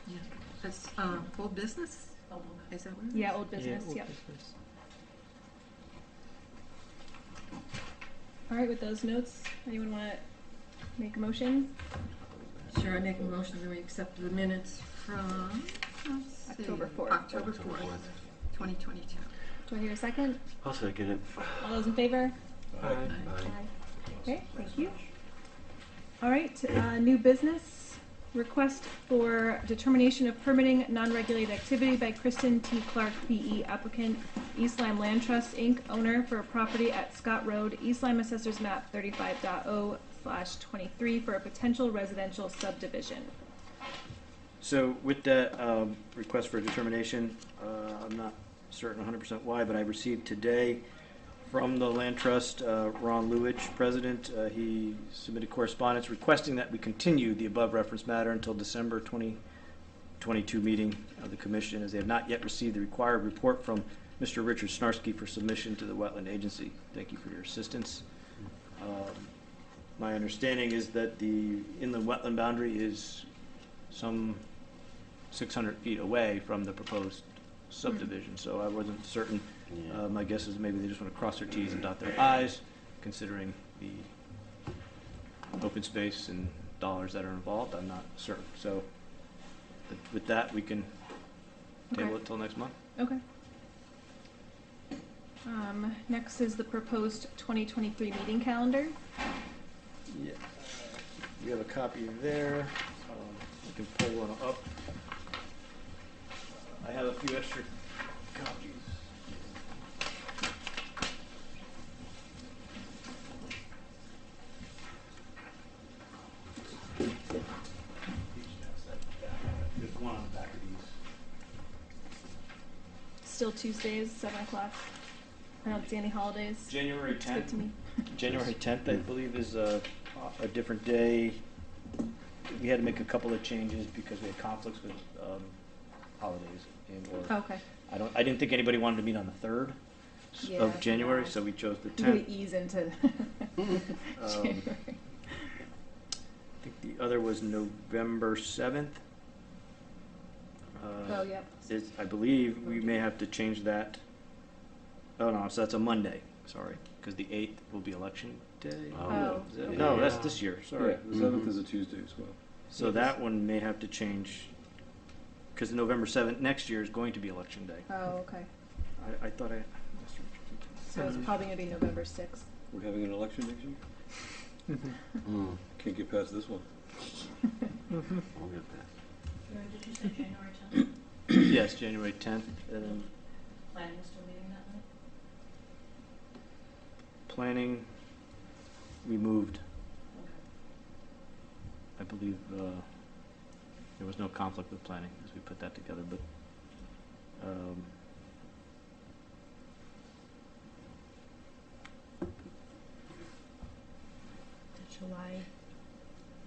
Yeah. That's old business? Is that what it is? Yeah, old business, yep. All right, with those notes, anyone want to make a motion? Sure, I make a motion that we accept the minutes from, let's see, October 4th. October 4th, 2022. Do I hear a second? I'll second it. All those in favor? Aye. Okay, thank you. All right, new business. Request for determination of permitting non-regulated activity by Kristen T. Clark, P.E. applicant, East Lyme Land Trust, Inc., owner for a property at Scott Road, East Lyme Assessors Map 35.0/23 for a potential residential subdivision. So with that request for determination, I'm not certain 100% why, but I received today from the Land Trust, Ron Lewich, President. He submitted correspondence requesting that we continue the above referenced matter until December 2022 meeting of the Commission, as they have not yet received the required report from Mr. Richard Snarsky for submission to the Wetland Agency. Thank you for your assistance. My understanding is that the inland wetland boundary is some 600 feet away from the proposed subdivision, so I wasn't certain. My guess is maybe they just want to cross their Ts and dot their Is, considering the open space and dollars that are involved. I'm not certain. So with that, we can table it till next month. Okay. Next is the proposed 2023 meeting calendar. Yeah. We have a copy there. I can pull one up. I have a few extra copies. There's one on the back of these. Still Tuesdays, 7 o'clock. I don't see any holidays. January It's good to 10th. me. January 10th, I believe, is a different day. We had to make a couple of changes because we had conflicts with holidays and/or. Okay. I didn't think anybody wanted to meet on the 3rd Yeah, of January, no. so we chose the I'm gonna 10th. ease into January. I think the other was November 7th. Oh, yep. I believe we may have to change that. Oh, no, so that's a Monday, sorry, because the 8th will be election day. Oh. Is that- okay. No, that's this year, sorry. Yeah, the 7th is a Tuesday as well. So that one may have to change, because November 7th next year is going to be election day. Oh, okay. I thought I. So it's probably gonna be November 6th. We're having an election next year? Can't get past this one. I'll get that. Did you say January 10th? Yes, January 10th. Planning is still meeting that night? Planning, we moved. Okay. I believe there was no conflict with planning as we put that together, but July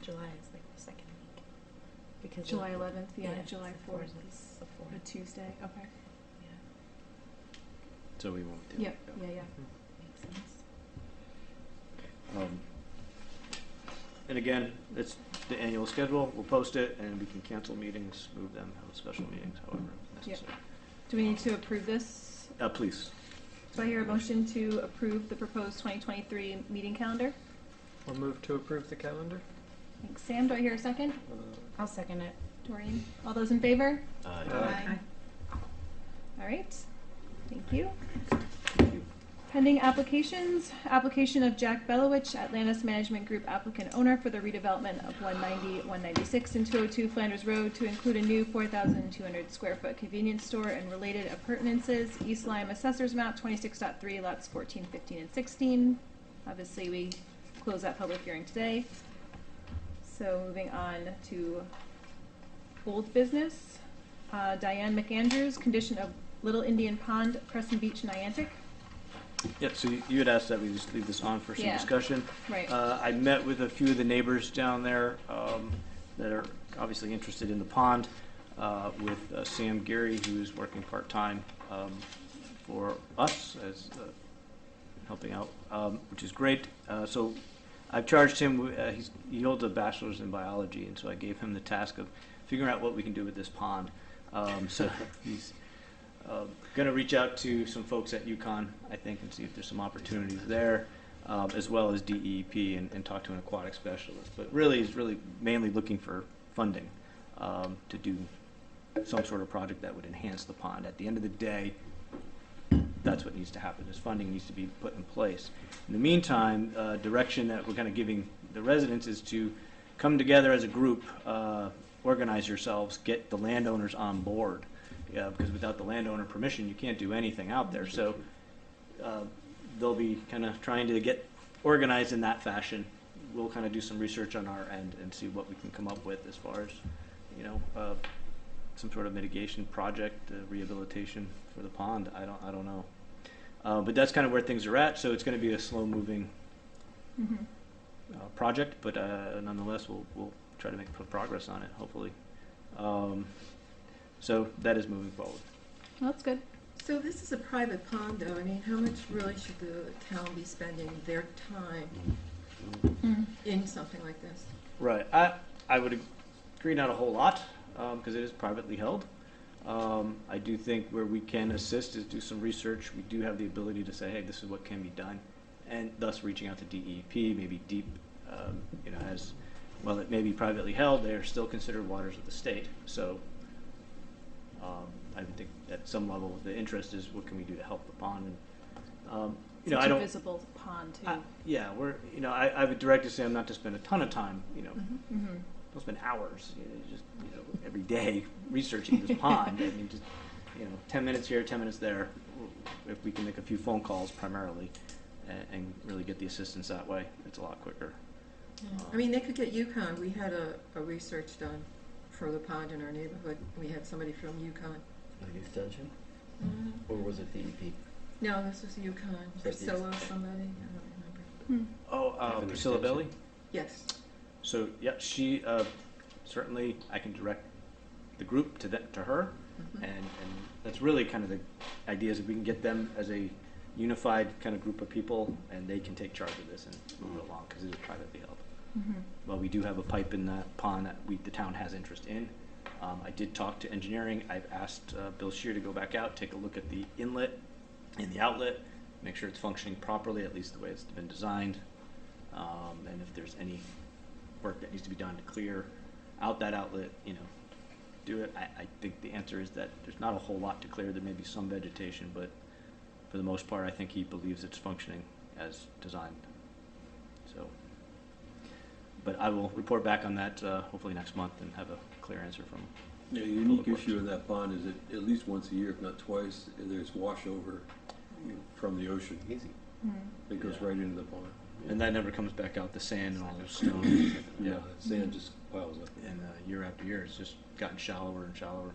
is like the second week. Because July 11th, yeah, July the 4th fourth is the fourth. a Tuesday, okay. so we won't do Yep, it. yeah. Makes sense. And again, it's the annual schedule. We'll post it, and we can cancel meetings, move them, have special meetings, however necessary. Do we need to approve this? Please. Do I hear a motion to approve the proposed 2023 meeting calendar? We'll move to approve the calendar. Thanks, Sam. Do I hear a second? I'll second it. Doreen? All those in favor? Aye. All right. Thank you. Pending applications, application of Jack Belowich, Atlantis Management Group applicant owner for the redevelopment of 190, 196, and 202 Flanders Road to include a new 4,200 square foot convenience store and related appurtenances, East Lyme Assessors Map 26.3, lots 14, 15, and 16. Obviously, we closed that public hearing today. So moving on to old business. Diane McAndrews, condition of Little Indian Pond, Crescent Beach, Niantic. Yeah, so you had asked that we just leave this on for some Yeah. discussion. Right. I met with a few of the neighbors down there that are obviously interested in the pond, with Sam Geary, who's working part-time for us as helping out, which is great. So I've charged him, he holds a bachelor's in biology, and so I gave him the task of figuring out what we can do with this pond. So he's going to reach out to some folks at UConn, I think, and see if there's some opportunities there, as well as DEP, and talk to an aquatic specialist. But really, he's really mainly looking for funding to do some sort of project that would enhance the pond. At the end of the day, that's what needs to happen. This funding needs to be put in place. In the meantime, direction that we're kind of giving the residents is to come together as a group, organize yourselves, get the landowners on board. Because without the landowner permission, you can't do anything out there. So they'll be kind of trying to get organized in that fashion. We'll kind of do some research on our end and see what we can come up with as far as, some sort of mitigation project, rehabilitation for the pond. I don't know. But that's kind of where things are at. So it's going to be a slow-moving project, but nonetheless, we'll try to make progress on it, hopefully. So that is moving forward. Well, that's good. So this is a private pond, though. I mean, how much really should the town be spending their time in something like this? Right. I would agree not a whole lot, because it is privately held. I do think where we can assist is do some research. We do have the ability to say, hey, this is what can be done, and thus reaching out to DEP, maybe deep, as well, it may be privately held, they are still considered waters of the state. So I would think at some level the interest is what can we do to help the pond. And, Such I a don't. visible pond, too. Yeah, I would direct to Sam not to spend a ton of time, don't spend hours, just every day researching this pond. I mean, just 10 minutes here, 10 minutes there. If we can make a few phone calls primarily, and really get the assistance that way, it's a lot quicker. I mean, they could get UConn. We had a research done for the pond in our neighborhood. We had somebody from UConn. Like extension? Or was it DEP? No, this was UConn. Priscilla, somebody. I don't remember. Oh, Priscilla Belli? Yes. So, yeah, she, certainly, I can direct the group to her, and that's really kind of the idea is if we can get them as a unified kind of group of people, and they can take charge of this and move it along, because it is privately held. Well, we do have a pipe in that pond that the town has interest in. I did talk to engineering. I've asked Bill Shear to go back out, take a look at the inlet and the outlet, make sure it's functioning properly, at least the way it's been designed, and if there's any work that needs to be done to clear out that outlet, do it. I think the answer is that there's not a whole lot to clear. There may be some vegetation, but for the most part, I think he believes it's functioning as designed. So, but I will report back on that hopefully next month and have a clear answer from him. Yeah, the unique issue in that pond is that at least once a year, if not twice, there's washover from the ocean. Easy. It goes right into the pond. And that never comes back out, the sand and all those stones. Yeah, the sand just piles up. And year after year, it's just gotten shallower and shallower.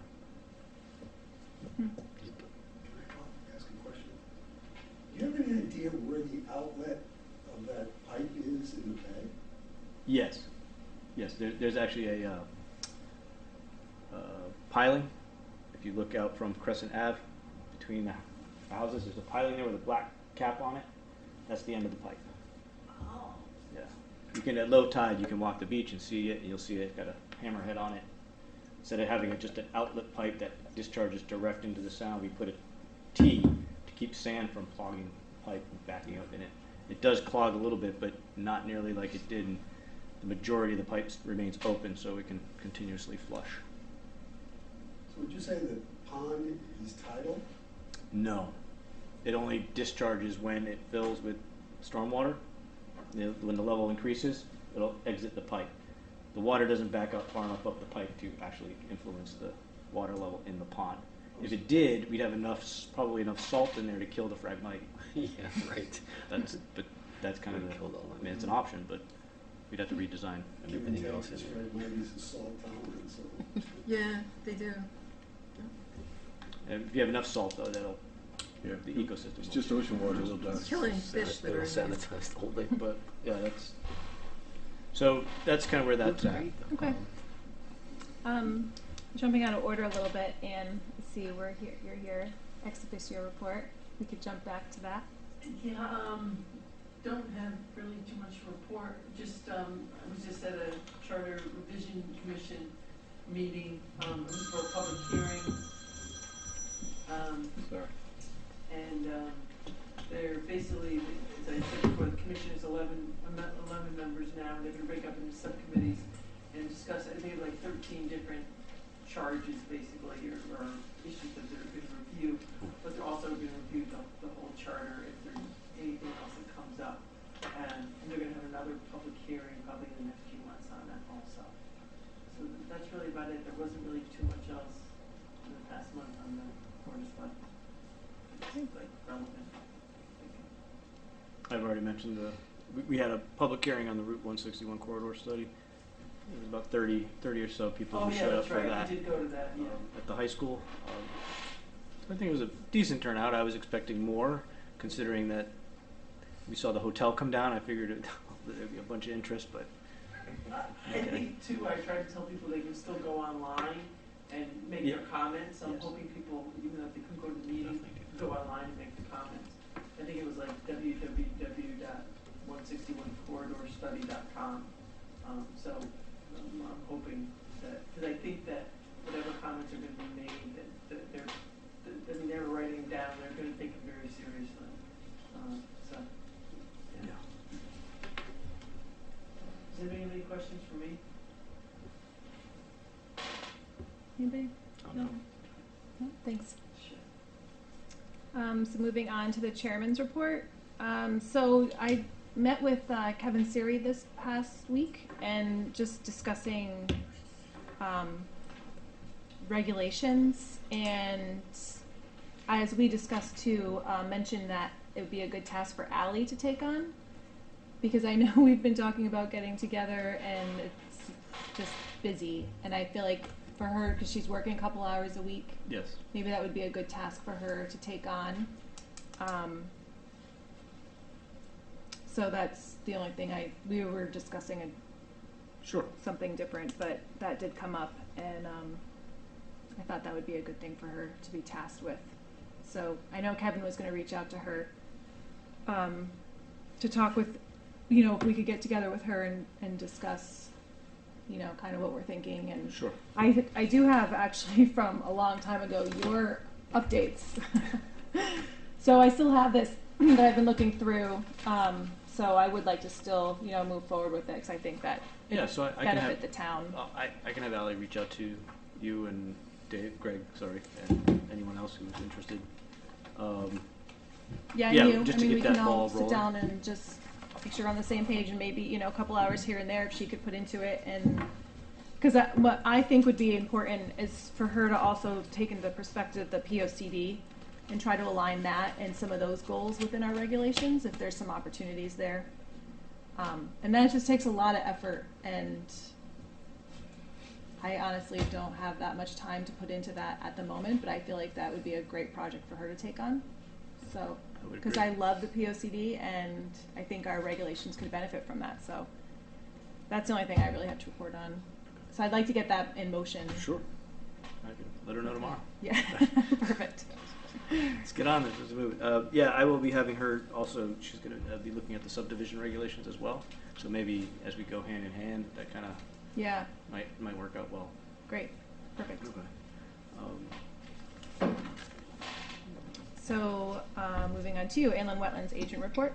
Ask a question. Do you have any idea where the outlet of that pipe is in the bay? Yes. Yes, there's actually a piling. If you look out from Crescent Ave, between the houses. There's a piling there with a black cap on it. That's the end of the pipe. Oh. Yeah. You can, at low tide, you can walk the beach and see it. You'll see it got a hammerhead on it. Instead of having just an outlet pipe that discharges direct into the sound, we put a T to keep sand from clogging the pipe and backing up in it. It does clog a little bit, but not nearly like it did. And the majority of the pipe remains open, so it can continuously flush. So would you say the pond is tidal? No. It only discharges when it fills with stormwater. When the level increases, it'll exit the pipe. The water doesn't back up far enough up the pipe to actually influence the water level in the pond. If it did, we'd have probably enough salt in there to kill the Phragmite. Yeah, right. But that's kind of Killed all of I mean, it. it's an option, but we'd have to redesign. And everything else is is salt tolerant, so. Yeah, they do. And if you have enough salt, though, that'll Yeah. the ecosystem. It's will just ocean water, they'll die. Killing fish that It'll are in there. sanitize the whole thing. But yeah, so that's kind of where that's Looks at. great, though. Okay. Jumping out of order a little bit, and see, you're here, ex officio report. We could jump back to that. Yeah, don't have really too much to report. Just, I was just at a Charter Revision Commission meeting, it was for a public hearing. Sorry. And, they're basically, as I said before, the commission is 11 members now, and they're gonna break up into subcommittees and discuss, I think, like 13 different charges, basically, or issues that they're gonna review, but they're also gonna review the whole charter if there's anything else that comes up. And they're gonna have another public hearing probably in the next few months on that also. So that's really about it. There wasn't really too much else in the past month on the Board of Select. It's like relevant. I've already mentioned we had a public hearing on the Route 161 corridor study. There was about 30 or so people Oh, who yeah, showed up that's for right. that I did go to that, yeah. at the high school. I think it was a decent turnout. I was expecting more, considering that we saw the hotel come down. I figured there'd be a bunch of interest, but I think too, I try to tell people they can still go online and make Yeah. their comments. I'm Yes. hoping people, even if they couldn't go to the meeting, go online and make the comments. I think it was like www.161corridorstudy.com. So I'm hoping that, because I think that whatever comments are going to be made, that they're writing down, they're going to take it very seriously. So, yeah. Does anybody have any questions for me? Anybody? Oh, no. No? Thanks. Sure. So moving on to the chairman's report. So I met with Kevin Siri this past week and just discussing regulations, and as we discussed too, mentioned that it would be a good task for Ally to take on, because I know we've been talking about getting together and it's just busy, and I feel like for her, because she's working a couple hours a week, yes. maybe that would be a good task for her to take on. So that's the only thing we were discussing Sure. something different, but that did come up, and I thought that would be a good thing for her to be tasked with. So I know Kevin was going to reach out to her to talk with, if we could get together with her and discuss, kind of what we're thinking. And Sure. I do have actually from a long time ago your updates. So I still have this that I've been looking through. So I would like to still, move forward with it, because I think that Yeah, it so I can benefit have the town. I can have Ally reach out to you and Greg, and anyone else who's interested. Yeah, yeah, and you. just I to mean, get we can that all ball sit rolling. down and just make sure we're on the same page, and maybe, a couple hours here and there if she could put into it. And because what I think would be important is for her to also take into perspective the POCD and try to align that and some of those goals within our regulations, if there's some opportunities there. And that just takes a lot of effort, and I honestly don't have that much time to put into that at the moment, but I feel like that would be a great project for her to take on. So, I would because agree. I love the POCD, and I think our regulations could benefit from that. So that's the only thing I really have to report on. So I'd like to get that in motion. Sure. I can let her know tomorrow. Yeah, perfect. Let's get on this. Let's move it. Yeah, I will be having her also. She's going to be looking at the subdivision regulations as well. So maybe as we go hand in hand, that kind of Yeah, might work out well. great, perfect. Okay. So, moving on to inland wetlands agent report.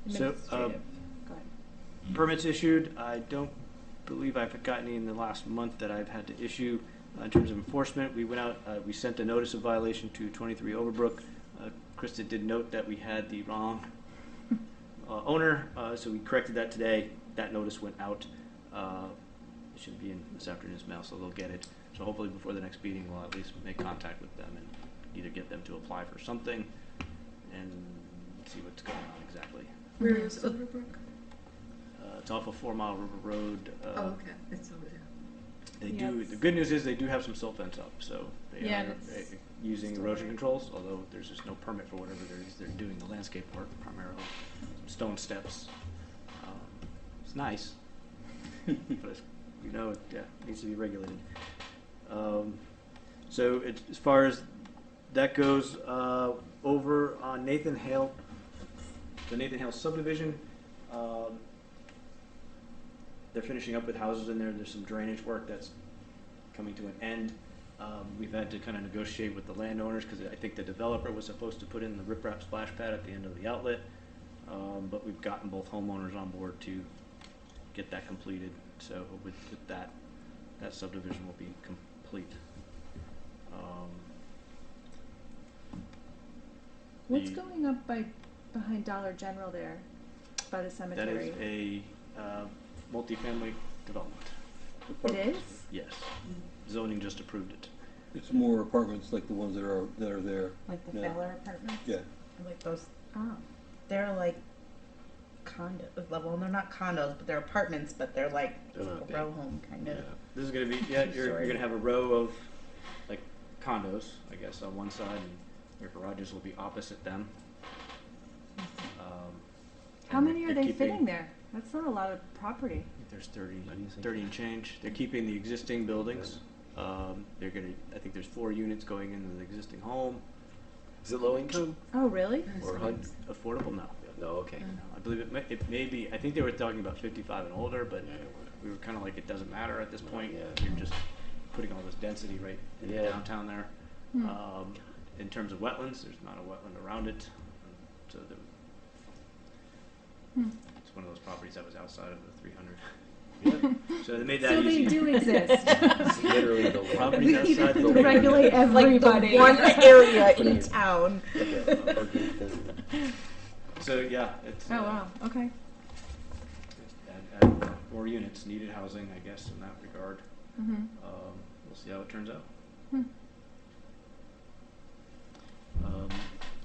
So, Administrative. Go ahead. Permits issued. I don't believe I've gotten any in the last month that I've had to issue. In terms of enforcement, we went out, we sent a notice of violation to 23 Overbrook. Krista did note that we had the wrong owner, so we corrected that today. That notice went out. It should be in this afternoon's mail, so they'll get it. So hopefully before the next meeting, we'll at least make contact with them and either get them to apply for something and see what's going on exactly. Where is Overbrook? It's off of 4 Mile River Road. Oh, okay, it's over there. They Yeah, do. it's- The good news is they do have some silt fence up, so they Yeah, are and it's using still erosion there. controls. Although there's just no permit for whatever they're doing the landscape work primarily. Some stone steps. It's nice, but it's, it needs to be regulated. So as far as that goes, over on Nathan Hale, the Nathan Hale subdivision. They're finishing up with houses in there. There's some drainage work that's coming to an end. We've had to kind of negotiate with the landowners because I think the developer was supposed to put in the riprap splash pad at the end of the outlet. But we've gotten both homeowners on board to get that completed. So with that subdivision will be complete. What's going up behind Dollar General there, by the That cemetery? is a multifamily development. It is? Yes. Zoning just approved it. It's more apartments like the ones that are there. Like the Yeah. Fowler apartments? Yeah. Like those, Oh, they're like condos, well, they're not condos, but they're apartments, but they're like They're not a big. row home kind of. This is going to be, you're going to have a row of like condos, I guess, on one side, and your garages will be opposite them. how And many are they're they keeping- fitting there? That's not a lot of property. I think there's 30 and change. They're keeping the existing buildings. I think there's 4 units going into the existing home. Is it low income Oh, really? or high? Affordable? No. No, okay. No, I believe it may be, I think they were talking about 55 and older, but we were kind of like, it doesn't matter at this point. Yeah. You're just putting all this density right in Yeah. downtown there. Hmm. In terms of wetlands, there's not a wetland around it. So Hmm. it's one of those properties that was outside of the 300. So they made that So easy. they do exist. It's literally the Properties outside the To 300. regulate Like everybody. the one area in town. So yeah, it's Oh, wow, okay. add more units, needed housing, I guess, in that regard. Mm-hmm. We'll see how it turns out. Hmm.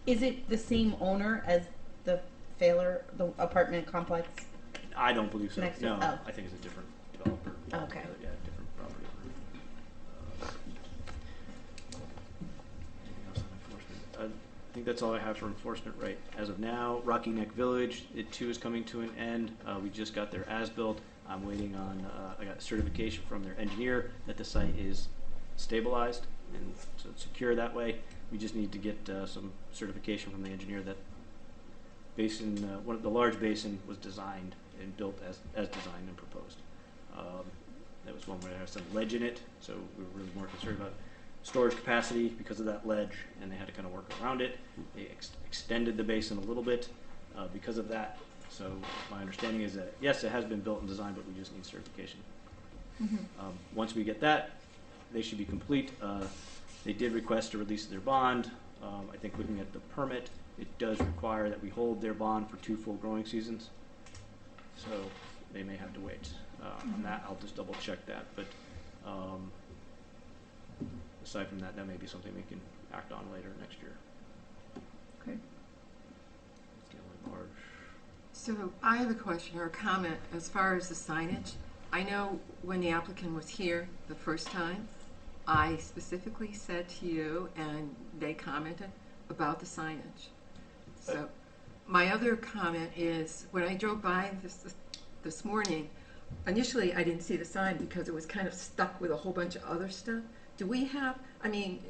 Is it the same owner as the Failer, the apartment complex? I don't believe so. Next to- No, oh. I think it's a different developer. Okay. Yeah, different property owner. Anything else on enforcement? I think that's all I have for enforcement right as of now. Rocky Neck Village, it too is coming to an end. We just got their as-built. I'm waiting on, I got certification from their engineer that the site is stabilized and so it's secure that way. We just need to get some certification from the engineer that basin, one of the large basin was designed and built as designed and proposed. That was one where there was some ledge in it, so we were really more concerned about storage capacity because of that ledge, and they had to kind of work around it. They extended the basin a little bit because of that. So my understanding is that, yes, it has been built and designed, but we just need certification. Mm-hmm. Once we get that, they should be complete. They did request a release of their bond. I think looking at the permit, it does require that we hold their bond for 2 full growing seasons. So they may have to wait. On that, I'll just double check that. But aside from that, that may be something we can act on later next year. Okay. It's the only large. So I have a question or a comment as far as the signage. I know when the applicant was here the first time, I specifically said to you, and they commented about the signage. So my other comment is, when I drove by this morning, initially I didn't see the sign because it was kind of stuck with a whole bunch of other stuff. Do we have, I mean,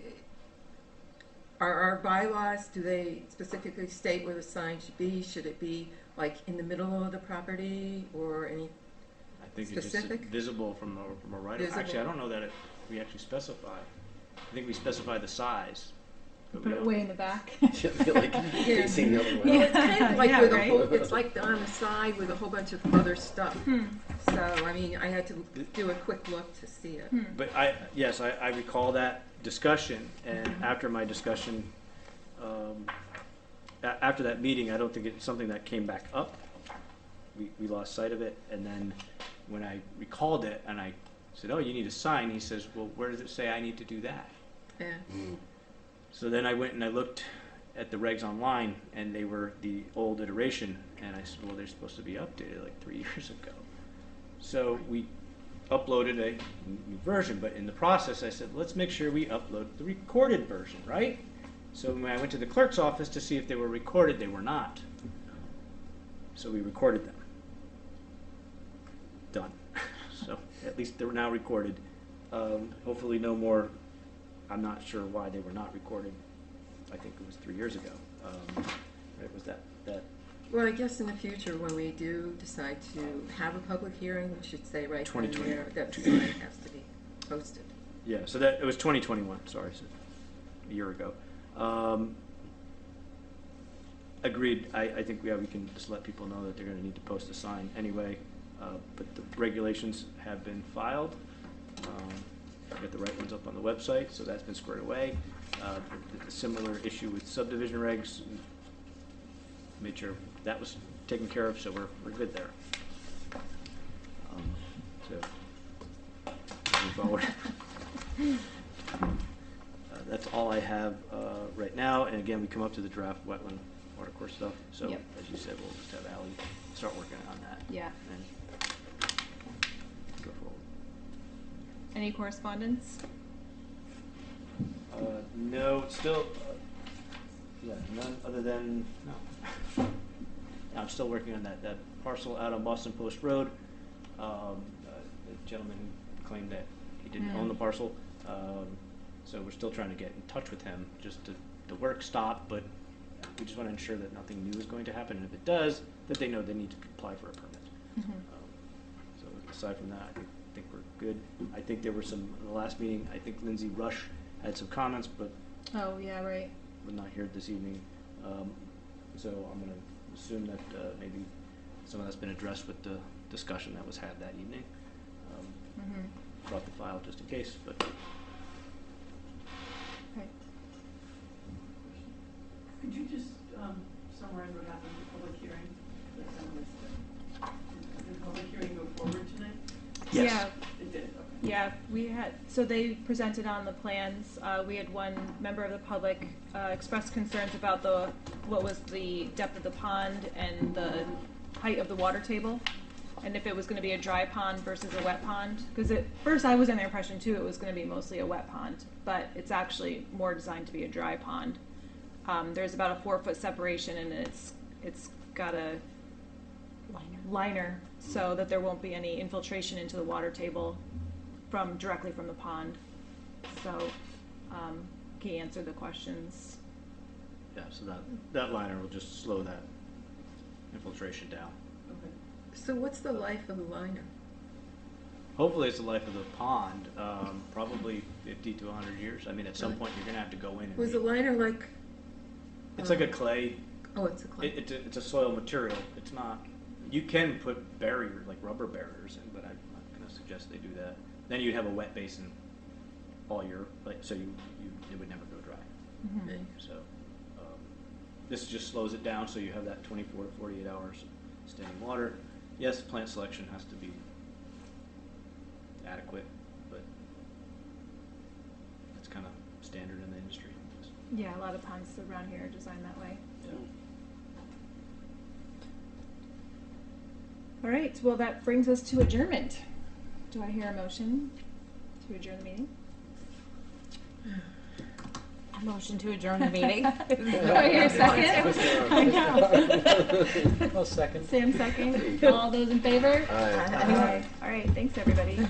Are our bylaws, do they specifically state where the sign should be? Should it be like in the middle of the property or any? I think it's just Specific? visible from a right. Visible. Actually, I don't know that we actually specify. I think we specify the size. But we Put it don't. way in the back. Should feel like facing the other way. Well, it's kind of like Yeah, with a right. whole, it's like on the side with a whole bunch of other stuff. Hmm. So, I mean, I had to do a quick look to see it. Hmm. But yes, I recall that discussion, and after my discussion, after that meeting, I don't think it's something that came back up. We lost sight of it, and then when I recalled it, and I said, "Oh, you need a sign," he says, "Well, where does it say I need to do that?" Yeah. So then I went and I looked at the regs online, and they were the old iteration, and I said, "Well, they're supposed to be updated like 3 years ago." So we uploaded a new version, but in the process I said, let's make sure we upload the recorded version, right? So when I went to the clerk's office to see if they were recorded, they were not. So we recorded them. Done. So at least they're now recorded. Hopefully no more. I'm not sure why they were not recorded. I think it was 3 years ago. Right, was that Well, I guess in the future, when we do decide to have a public hearing, we should say right then and 2020. there that the sign has to be posted. Yeah, so that, it was 2021, sorry, so a year ago. Agreed, I think, yeah, we can just let people know that they're gonna need to post a sign anyway, but the regulations have been filed. I've got the right ones up on the website, so that's been squared away. The similar issue with subdivision regs, made sure that was taken care of, so we're good there. So, moving forward. That's all I have right now, and again, we come up to the draft wetland watercourse stuff, so Yep. as you said, we'll just have Ally start working on that. Yeah. And go forward. Any correspondence? No, still, yeah, none other than, no. I'm still working on that parcel out on Boston Post Road. The gentleman claimed that he didn't own the parcel, so we're still trying to get in touch with him, just to, the work stopped, but we just want to ensure that nothing new is going to happen, and if it does, that they know they need to apply for a permit. So aside from that, I think we're good. I think there were some, in the last meeting, I think Lindsay Rush had some comments, but Oh, yeah, right. was not here this evening. So I'm going to assume that maybe some of that's been addressed with the discussion that was had that evening. Brought the file just in case, but Okay. Could you just summarize what happened at the public hearing? Because I missed it. Did the public hearing go forward tonight? yes. Yeah, It did, okay. yeah, we had, so they presented on the plans. We had one member of the public express concerns about what was the depth of the pond and the height of the water table, and if it was gonna be a dry pond versus a wet pond. Because at first I was under the impression too it was gonna be mostly a wet pond, but it's actually more designed to be a dry pond. There's about a 4-foot separation, and it's got a liner so that there won't be any infiltration into the water table directly from the pond. So he answered the questions. Yeah, so that liner will just slow that infiltration down. Okay. So what's the life of the liner? Hopefully it's the life of the pond, probably 50 to 100 years. I mean, at some point you're going to have to go in and Was the liner like? it's like a clay. Oh, it's a clay. It's a soil material. It's not. You can put barrier, like rubber barriers in, but I'm not going to suggest they do that. Then you'd have a wet basin all year, so it would never go dry. Okay. So this just slows it down, so you have that 24 to 48 hours standing water. Yes, plant selection has to be adequate, but that's kind of standard in the industry. Yeah, a lot of ponds around here are designed that way. Yeah. All right, well, that brings us to adjournment. Do I hear a motion to adjourn the meeting? Motion to adjourn the meeting. Do I hear a second? I know. I'll second. Sam second. All those in favor? Aye. Aye. All right, thanks, everybody.